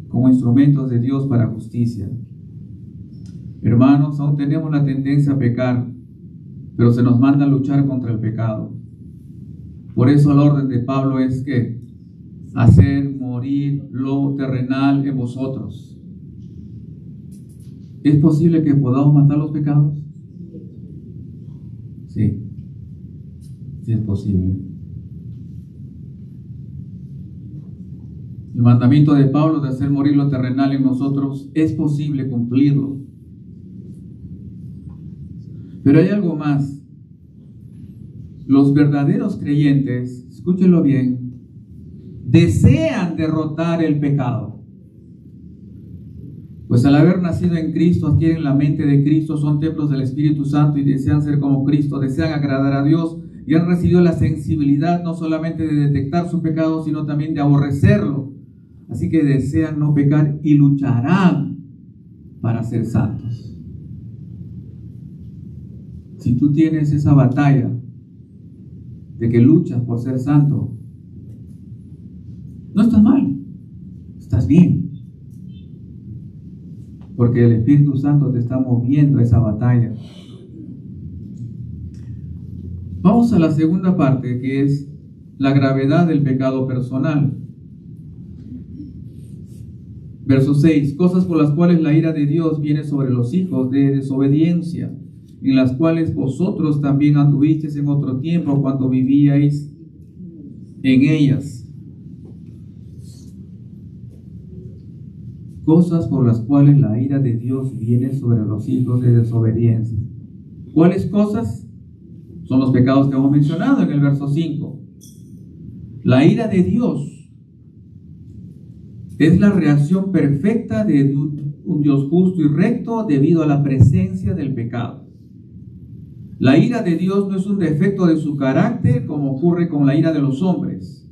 como instrumentos de Dios para justicia. Hermanos, aún tenemos la tendencia a pecar, pero se nos manda a luchar contra el pecado. Por eso el orden de Pablo es que hacer morir lo terrenal en vosotros. ¿Es posible que podamos matar los pecados? Sí, sí es posible. El mandamiento de Pablo de hacer morir lo terrenal en nosotros es posible cumplirlo. Pero hay algo más. Los verdaderos creyentes, escúchenlo bien, desean derrotar el pecado. Pues al haber nacido en Cristo, adquieren la mente de Cristo, son templos del Espíritu Santo y desean ser como Cristo, desean agradar a Dios y han recibido la sensibilidad no solamente de detectar su pecado, sino también de aborrecerlo. Así que desean no pecar y lucharán para ser santos. Si tú tienes esa batalla de que luchas por ser santo, no estás mal, estás bien, porque el Espíritu Santo te está moviendo a esa batalla. Vamos a la segunda parte, que es la gravedad del pecado personal. Verso 6: cosas por las cuales la ira de Dios viene sobre los hijos de desobediencia, en las cuales vosotros también anduvisteis en otro tiempo cuando vivíais en ellas. Cosas por las cuales la ira de Dios viene sobre los hijos de desobediencia. ¿Cuáles cosas? Son los pecados que hemos mencionado en el verso 5. La ira de Dios es la reacción perfecta de un Dios justo y recto debido a la presencia del pecado. La ira de Dios no es un defecto de su carácter como ocurre con la ira de los hombres,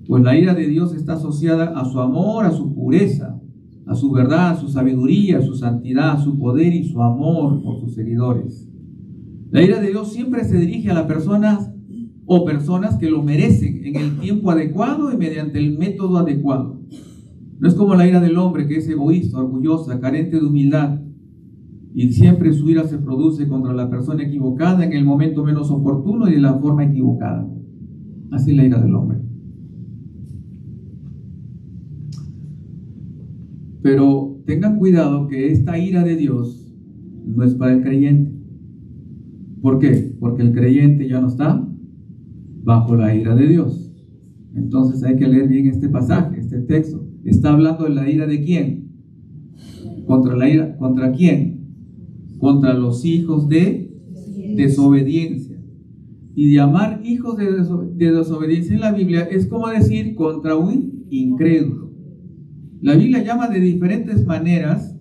pues la ira de Dios está asociada a su amor, a su pureza, a su verdad, a su sabiduría, a su santidad, a su poder y su amor por sus seguidores. La ira de Dios siempre se dirige a las personas o personas que lo merecen en el tiempo adecuado y mediante el método adecuado. No es como la ira del hombre, que es egoísta, orgullosa, carente de humildad, y siempre su ira se produce contra la persona equivocada en el momento menos oportuno y de la forma equivocada. Así es la ira del hombre. Pero tengan cuidado que esta ira de Dios no es para el creyente. ¿Por qué? Porque el creyente ya no está bajo la ira de Dios. Entonces hay que leer bien este pasaje, este texto. Está hablando de la ira de ¿quién? ¿Contra quién? Contra los hijos de desobediencia. Y llamar hijos de desobediencia en la Biblia es como decir contra un incrédulo. La Biblia llama de diferentes maneras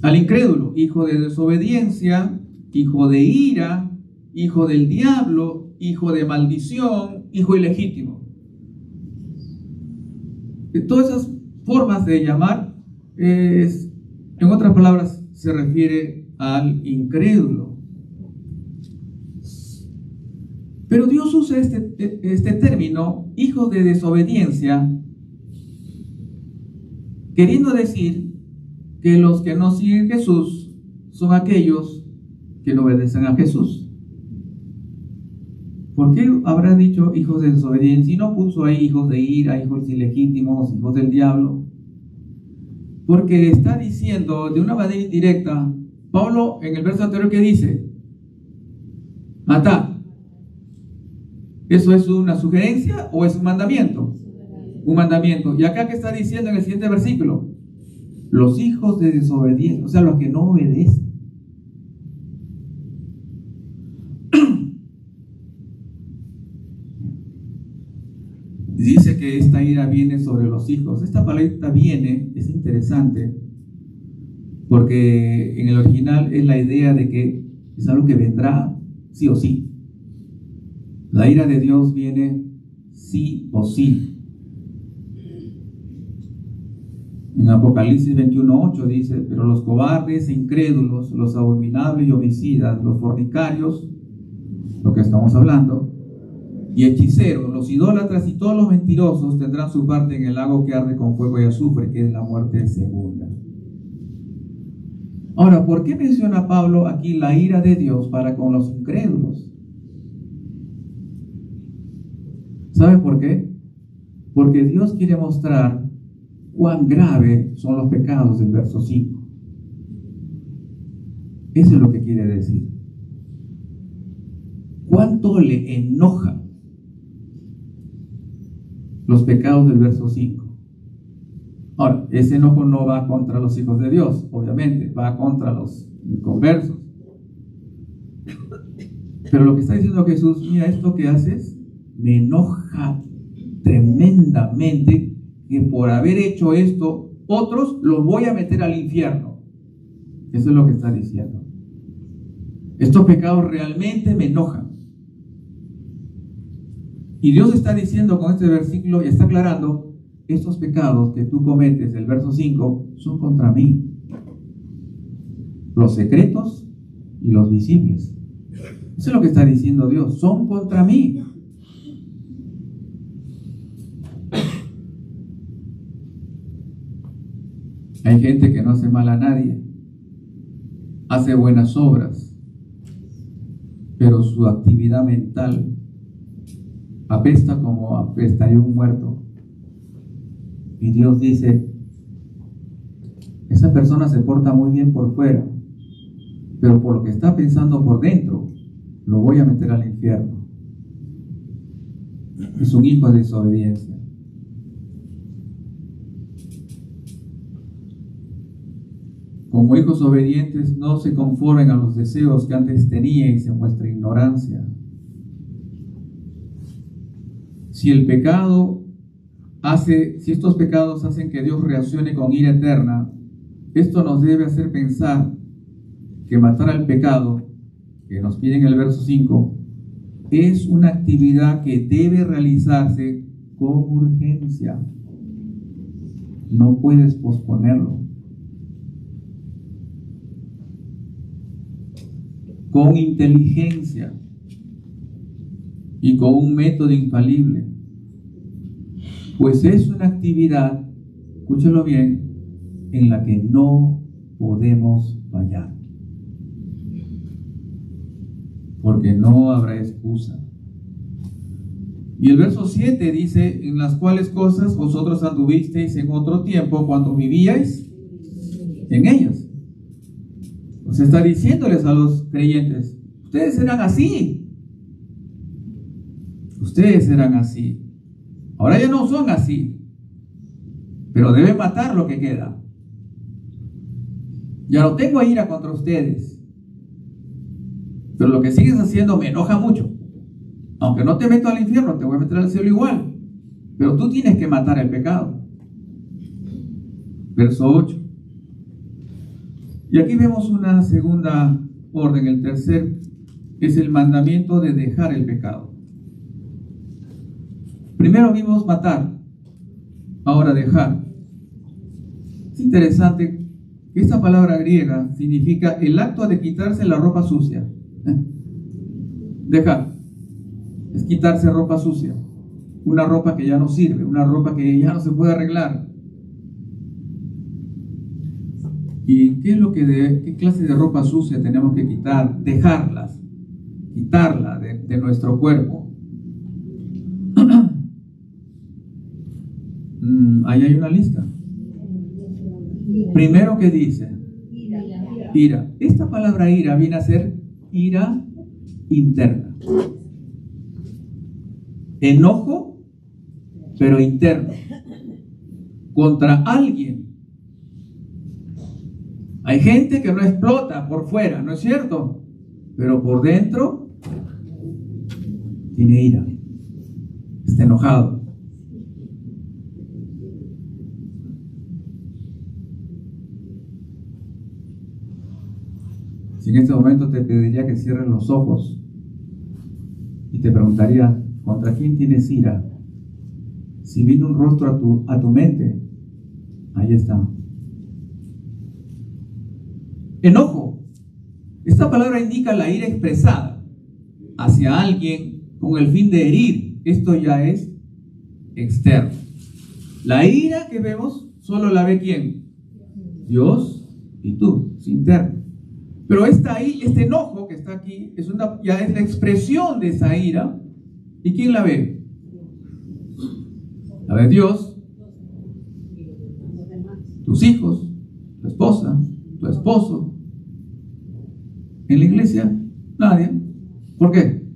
al incrédulo: hijo de desobediencia, hijo de ira, hijo del diablo, hijo de maldición, hijo ilegítimo. Todas esas formas de llamar, en otras palabras, se refiere al incrédulo. Pero Dios usa este término, hijo de desobediencia, queriendo decir que los que no siguen Jesús son aquellos que no obedecen a Jesús. ¿Por qué habrá dicho hijos de desobediencia y no puso ahí hijos de ira, hijos ilegítimos, hijos del diablo? Porque está diciendo de una manera indirecta, Pablo en el verso anterior, que dice: matad. ¿Eso es una sugerencia o es un mandamiento? Un mandamiento. Y acá, ¿qué está diciendo en el siguiente versículo? Los hijos de desobediencia, o sea, los que no obedecen. Dice que esta ira viene sobre los hijos. Esta palabra viene, es interesante, porque en el original es la idea de que es algo que vendrá sí o sí. La ira de Dios viene sí o sí. En Apocalipsis 21:8 dice: pero los cobardes e incrédulos, los abominables y homicidas, los fornicarios, lo que estamos hablando, y hechiceros, los idólatras y todos los mentirosos tendrán su parte en el lago que arde con fuego y azufre, que es la muerte segunda. Ahora, ¿por qué menciona Pablo aquí la ira de Dios para con los incrédulos? ¿Sabe por qué? Porque Dios quiere mostrar cuán grave son los pecados del verso 5. Eso es lo que quiere decir. ¿Cuánto le enoja los pecados del verso 5? Ahora, ese enojo no va contra los hijos de Dios, obviamente, va contra los inconversos. Pero lo que está diciendo Jesús: mira, esto que haces me enoja tremendamente, que por haber hecho esto, otros los voy a meter al infierno. Eso es lo que está diciendo. Estos pecados realmente me enojan. Y Dios está diciendo con este versículo, y está aclarando: estos pecados que tú cometes, el verso 5, son contra mí. los secretos y los visibles. Eso es lo que está diciendo Dios. Son contra mí. Hay gente que no hace mal a nadie, hace buenas obras, pero su actividad mental apesta como apestaría un muerto. Y Dios dice, esa persona se porta muy bien por fuera, pero por lo que está pensando por dentro, lo voy a meter al infierno. Es un hijo de desobediencia. Como hijos obedientes, no se conformen a los deseos que antes teníais en vuestra ignorancia. Si estos pecados hacen que Dios reaccione con ira eterna, esto nos debe hacer pensar que matar al pecado, que nos pide en el verso 5, es una actividad que debe realizarse con urgencia. No puedes posponerlo. Con inteligencia y con un método infalible, pues es una actividad, escúchelo bien, en la que no podemos fallar, porque no habrá excusa. Y el verso 7 dice, en las cuales cosas vosotros anduvisteis en otro tiempo cuando vivíais en ellas. O sea, está diciéndoles a los creyentes, ustedes eran así. Ustedes eran así. Ahora ya no son así. Pero deben matar lo que queda. Ya no tengo ira contra ustedes. Pero lo que sigues haciendo me enoja mucho. Aunque no te meto al infierno, te voy a meter al cielo igual. Pero tú tienes que matar el pecado. Verso 8. Y aquí vemos una segunda orden. El tercer es el mandamiento de dejar el pecado. Primero vimos matar, ahora dejar. Es interesante que esta palabra griega significa el acto de quitarse la ropa sucia. Dejar es quitarse ropa sucia, una ropa que ya no sirve, una ropa que ya no se puede arreglar. ¿Y qué clase de ropa sucia tenemos que quitar? Quitarla de nuestro cuerpo. Ahí hay una lista. Primero, ¿qué dice? Ira. Esta palabra ira viene a ser ira interna. Enojo, pero interno. Contra alguien. Hay gente que no explota por fuera, ¿no es cierto? Pero por dentro tiene ira. Está enojado. Si en este momento te pediría que cierres los ojos y te preguntaría, ¿contra quién tienes ira? Si vino un rostro a tu mente, ahí está. Enojo. Esta palabra indica la ira expresada hacia alguien con el fin de herir. Esto ya es externo. La ira que vemos solo la ve ¿quién? Dios y tú, es interno. Pero este enojo que está aquí ya es la expresión de esa ira. ¿Y quién la ve? La ve Dios, tus hijos, tu esposa, tu esposo. En la iglesia, nadie. ¿Por qué?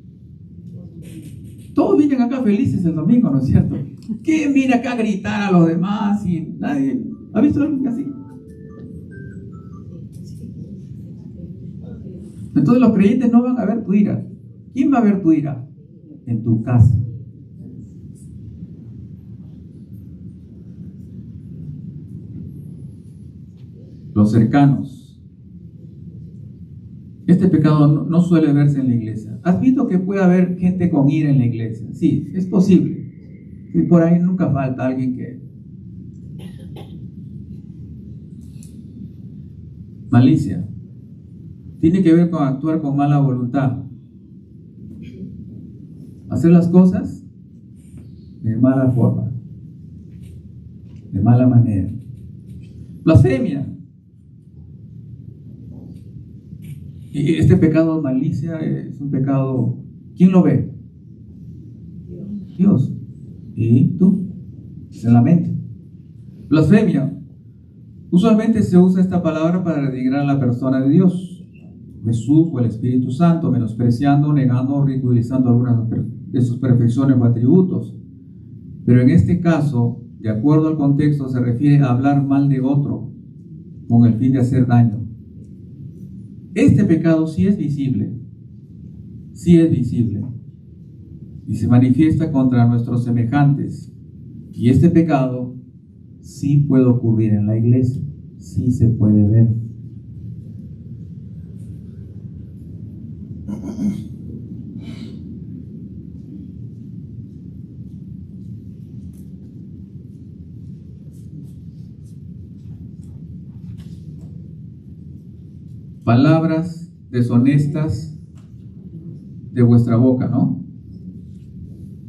Todos vienen acá felices el domingo, ¿no es cierto? ¿Quién viene acá a gritar a los demás? Y nadie. ¿Ha visto algo así? Entonces los creyentes no van a ver tu ira. ¿Quién va a ver tu ira? En tu casa. Los cercanos. Este pecado no suele verse en la iglesia. ¿Has visto que puede haber gente con ira en la iglesia? Sí, es posible. Y por ahí nunca falta alguien que... Malicia. tiene que ver con actuar con mala voluntad. Hacer las cosas de mala forma, de mala manera. Blasfemia. Y este pecado malicia es un pecado, ¿quién lo ve? Dios. ¿Y tú? Es en la mente. Blasfemia. Usualmente se usa esta palabra para denigrar a la persona de Dios, Jesús o el Espíritu Santo, menospreciando, negando o ridiculizando algunas de sus perfecciones o atributos. Pero en este caso, de acuerdo al contexto, se refiere a hablar mal de otro con el fin de hacer daño. Este pecado sí es visible, y se manifiesta contra nuestros semejantes. Y este pecado sí puede ocurrir en la iglesia, sí se puede ver. Palabras deshonestas de vuestra boca, ¿no?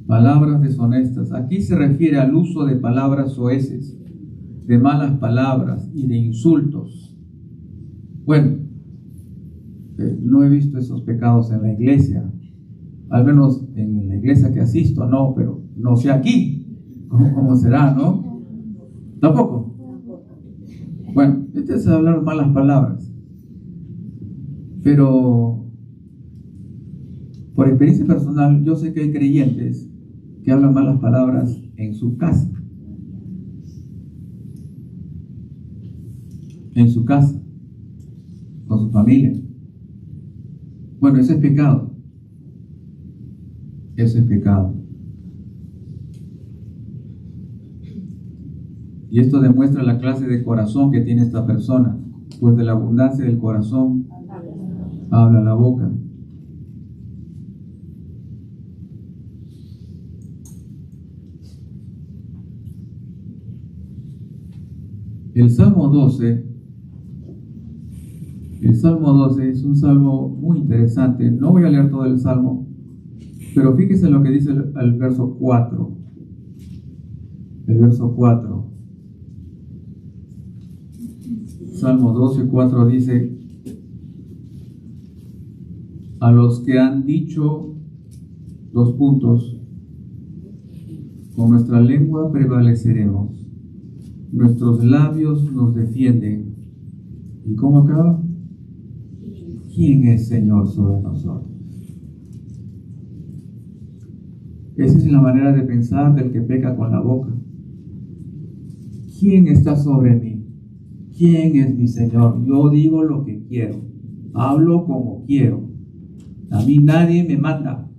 Palabras deshonestas. Aquí se refiere al uso de palabras soeces, de malas palabras y de insultos. Bueno, no he visto esos pecados en la iglesia, al menos en la iglesia que asisto, no, pero no sé aquí cómo será, ¿no? Tampoco. Bueno, este es hablar malas palabras. Pero por experiencia personal, yo sé que hay creyentes que hablan malas palabras en su casa. En su casa, con su familia. Bueno, eso es pecado. Eso es pecado. Y esto demuestra la clase de corazón que tiene esta persona, pues de la abundancia del corazón habla la boca. El Salmo 12 es un salmo muy interesante. No voy a leer todo el salmo, pero fíjese lo que dice el verso 4. El verso 4. Salmo 12, 4 dice: a los que han dicho, dos puntos, con nuestra lengua prevaleceremos, nuestros labios nos defienden. ¿Y cómo acaba? ¿Quién es Señor sobre nosotros? Esa es la manera de pensar del que peca con la boca. ¿Quién está sobre mí? ¿Quién es mi Señor? Yo digo lo que quiero, hablo como quiero. A mí nadie me manda.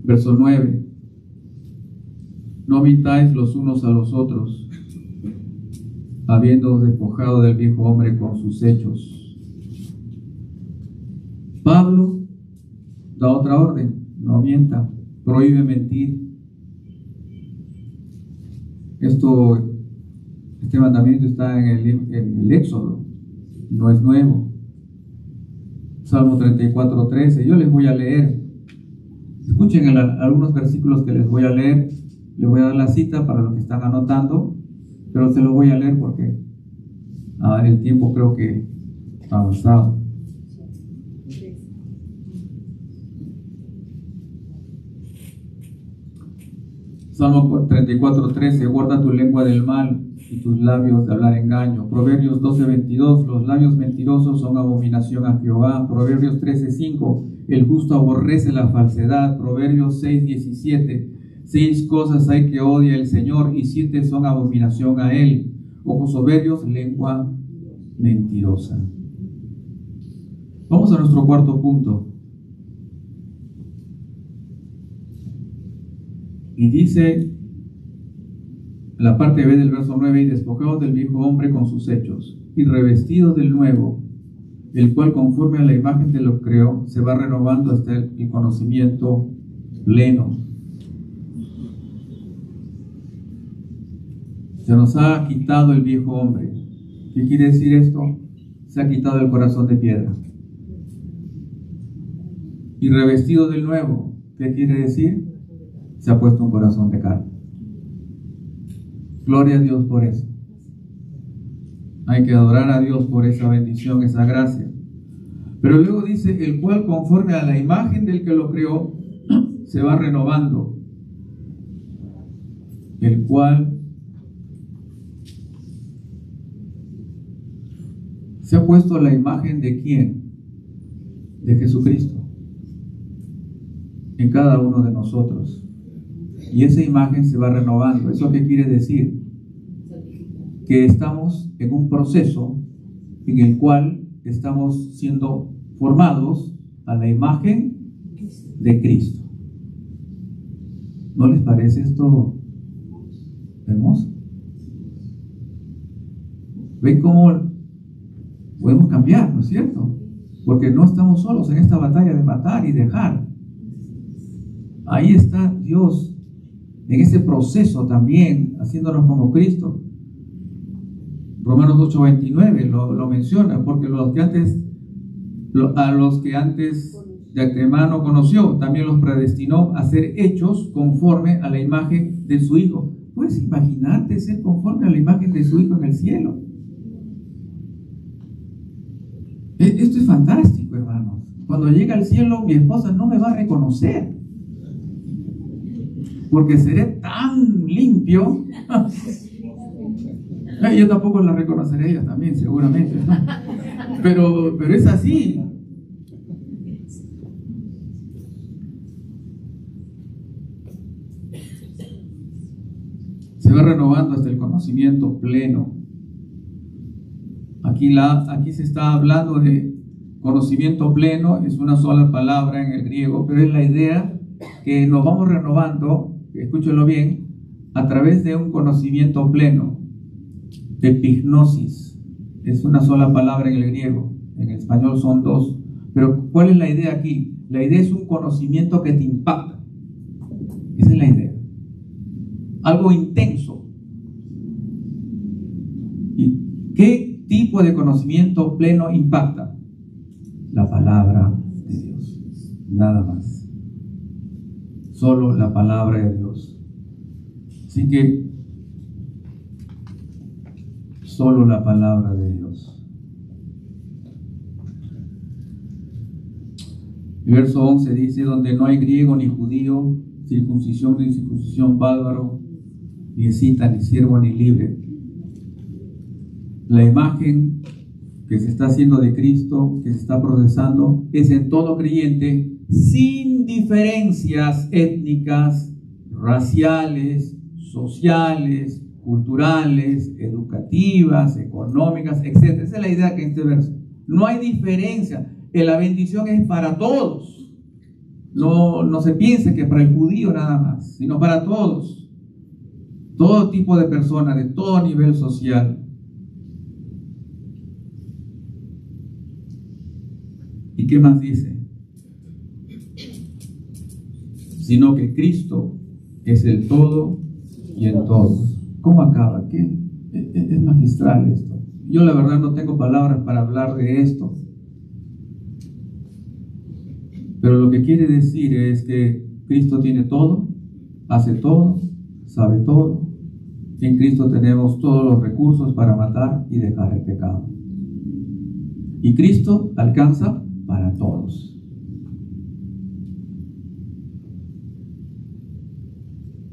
Verso 9. No mintáis los unos a los otros, habiéndoos despojado del viejo hombre con sus hechos. Pablo da otra orden: no mienta, prohíbe mentir. Este mandamiento está en el Éxodo, no es nuevo. Salmo 34:13. Yo les voy a leer. Escuchen algunos versículos que les voy a leer. Les voy a dar la cita para los que están anotando, pero se los voy a leer porque el tiempo creo que ha avanzado. Salmo 34:13. Guarda tu lengua del mal y tus labios de hablar engaño. Proverbios 12:22. Los labios mentirosos son abominación a Jehová. Proverbios 13:5. El justo aborrece la falsedad. Proverbios 6:17. 6 cosas hay que odia el Señor y 7 son abominación a Él: ojos soberbios, lengua mentirosa. Vamos a nuestro cuarto punto. Y dice la parte B del verso 9: y despojados del viejo hombre con sus hechos, y revestidos del nuevo, el cual conforme a la imagen de lo que creó, se va renovando hasta el conocimiento pleno. Se nos ha quitado el viejo hombre. ¿Qué quiere decir esto? Se ha quitado el corazón de piedra y revestido del nuevo. ¿Qué quiere decir? Se ha puesto un corazón de carne. Gloria a Dios por eso. Hay que adorar a Dios por esa bendición, esa gracia. Pero luego dice, el cual conforme a la imagen del que lo creó, se va renovando. El cual se ha puesto a la imagen de ¿quién? De Jesucristo en cada uno de nosotros. Y esa imagen se va renovando. ¿Eso qué quiere decir? Que estamos en un proceso en el cual estamos siendo formados a la imagen de Cristo. ¿No les parece esto hermoso? ¿Ven cómo podemos cambiar, no es cierto? Porque no estamos solos en esta batalla de matar y dejar. Ahí está Dios en ese proceso también, haciéndonos como Cristo. Romanos 8:29 lo menciona, porque a los que antes de antemano conoció, también los predestinó a ser hechos conforme a la imagen de su Hijo. ¿Puedes imaginarte ser conforme a la imagen de su Hijo en el cielo? Esto es fantástico, hermanos. Cuando llegue al cielo, mi esposa no me va a reconocer, porque seré tan limpio. Yo tampoco la reconoceré, ella también, seguramente, ¿no? Pero es así. Se va renovando hasta el conocimiento pleno. Aquí se está hablando de conocimiento pleno, es una sola palabra en el griego, pero es la idea que nos vamos renovando, escúchenlo bien, a través de un conocimiento pleno. Epignosis es una sola palabra en el griego, en el español son dos. Pero ¿cuál es la idea aquí? La idea es un conocimiento que te impacta. Esa es la idea. Algo intenso. ¿Y qué tipo de conocimiento pleno impacta? La palabra de Dios. Nada más. Solo la palabra de Dios. Así que solo la palabra de Dios. El verso 11 dice, donde no hay griego ni judío, circuncisión ni circuncisión, bárbaro, ni escita, ni siervo, ni libre. La imagen que se está haciendo de Cristo, que se está procesando, es en todo creyente, sin diferencias étnicas, raciales, sociales, culturales, educativas, económicas, etc. Esa es la idea que en este verso. No hay diferencia. La bendición es para todos. No se piense que para el judío nada más, sino para todos. Todo tipo de personas, de todo nivel social. ¿Y qué más dice? Sino que Cristo es el todo y en todos. ¿Cómo acaba? ¿Qué? Es magistral esto. Yo la verdad no tengo palabras para hablar de esto. Pero lo que quiere decir es que Cristo tiene todo, hace todo, sabe todo. En Cristo tenemos todos los recursos para matar y dejar el pecado. Y Cristo alcanza para todos.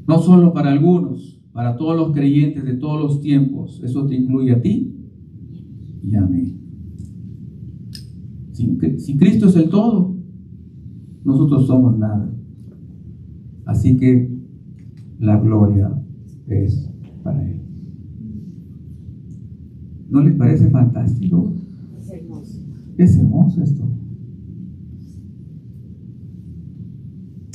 No solo para algunos, para todos los creyentes de todos los tiempos. Eso te incluye a ti y a mí. Si Cristo es el todo, nosotros somos nada. Así que la gloria es para Él. ¿No les parece fantástico? Es hermoso. Es hermoso esto.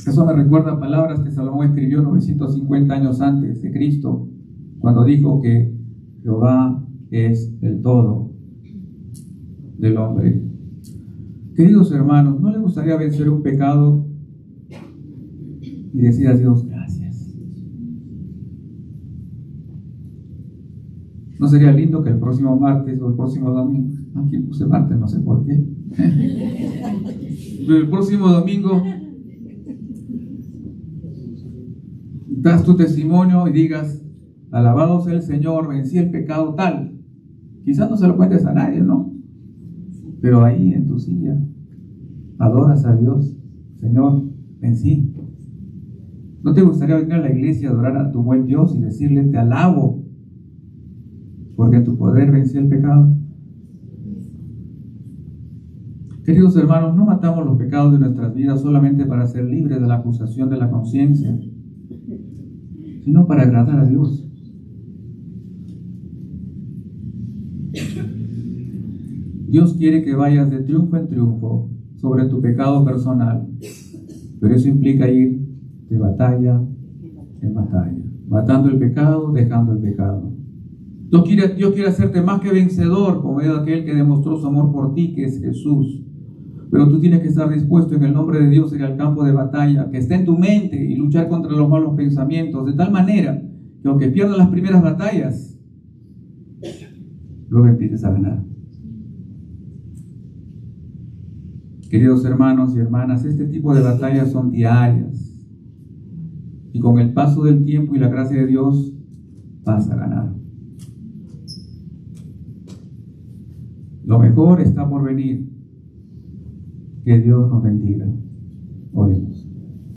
Eso me recuerda a palabras que Salomón escribió 950 años antes de Cristo, cuando dijo que Jehová es el todo del hombre. Queridos hermanos, ¿no les gustaría vencer un pecado y decir a Dios gracias? ¿No sería lindo que el próximo martes o el próximo domingo, aquí puse martes, no sé por qué, pero el próximo domingo das tu testimonio y digas, alabado sea el Señor, vencí el pecado tal? Quizás no se lo cuentes a nadie, ¿no? Pero ahí en tu silla adoras a Dios. Señor, vencí. ¿No te gustaría venir a la iglesia a adorar a tu buen Dios y decirle, te alabo, porque en tu poder vencí el pecado? Queridos hermanos, no matamos los pecados de nuestras vidas solamente para ser libres de la acusación de la conciencia, sino para agradar a Dios. Dios quiere que vayas de triunfo en triunfo sobre tu pecado personal, pero eso implica ir de batalla en batalla, matando el pecado, dejando el pecado. Dios quiere hacerte más que vencedor, como es aquel que demostró su amor por ti, que es Jesús. Pero tú tienes que estar dispuesto en el nombre de Dios a ir al campo de batalla, que esté en tu mente, y luchar contra los malos pensamientos, de tal manera que aunque pierdas las primeras batallas, luego empieces a ganar. Queridos hermanos y hermanas, este tipo de batallas son diarias, y con el paso del tiempo y la gracia de Dios vas a ganar. Lo mejor está por venir. Que Dios nos bendiga. Oremos.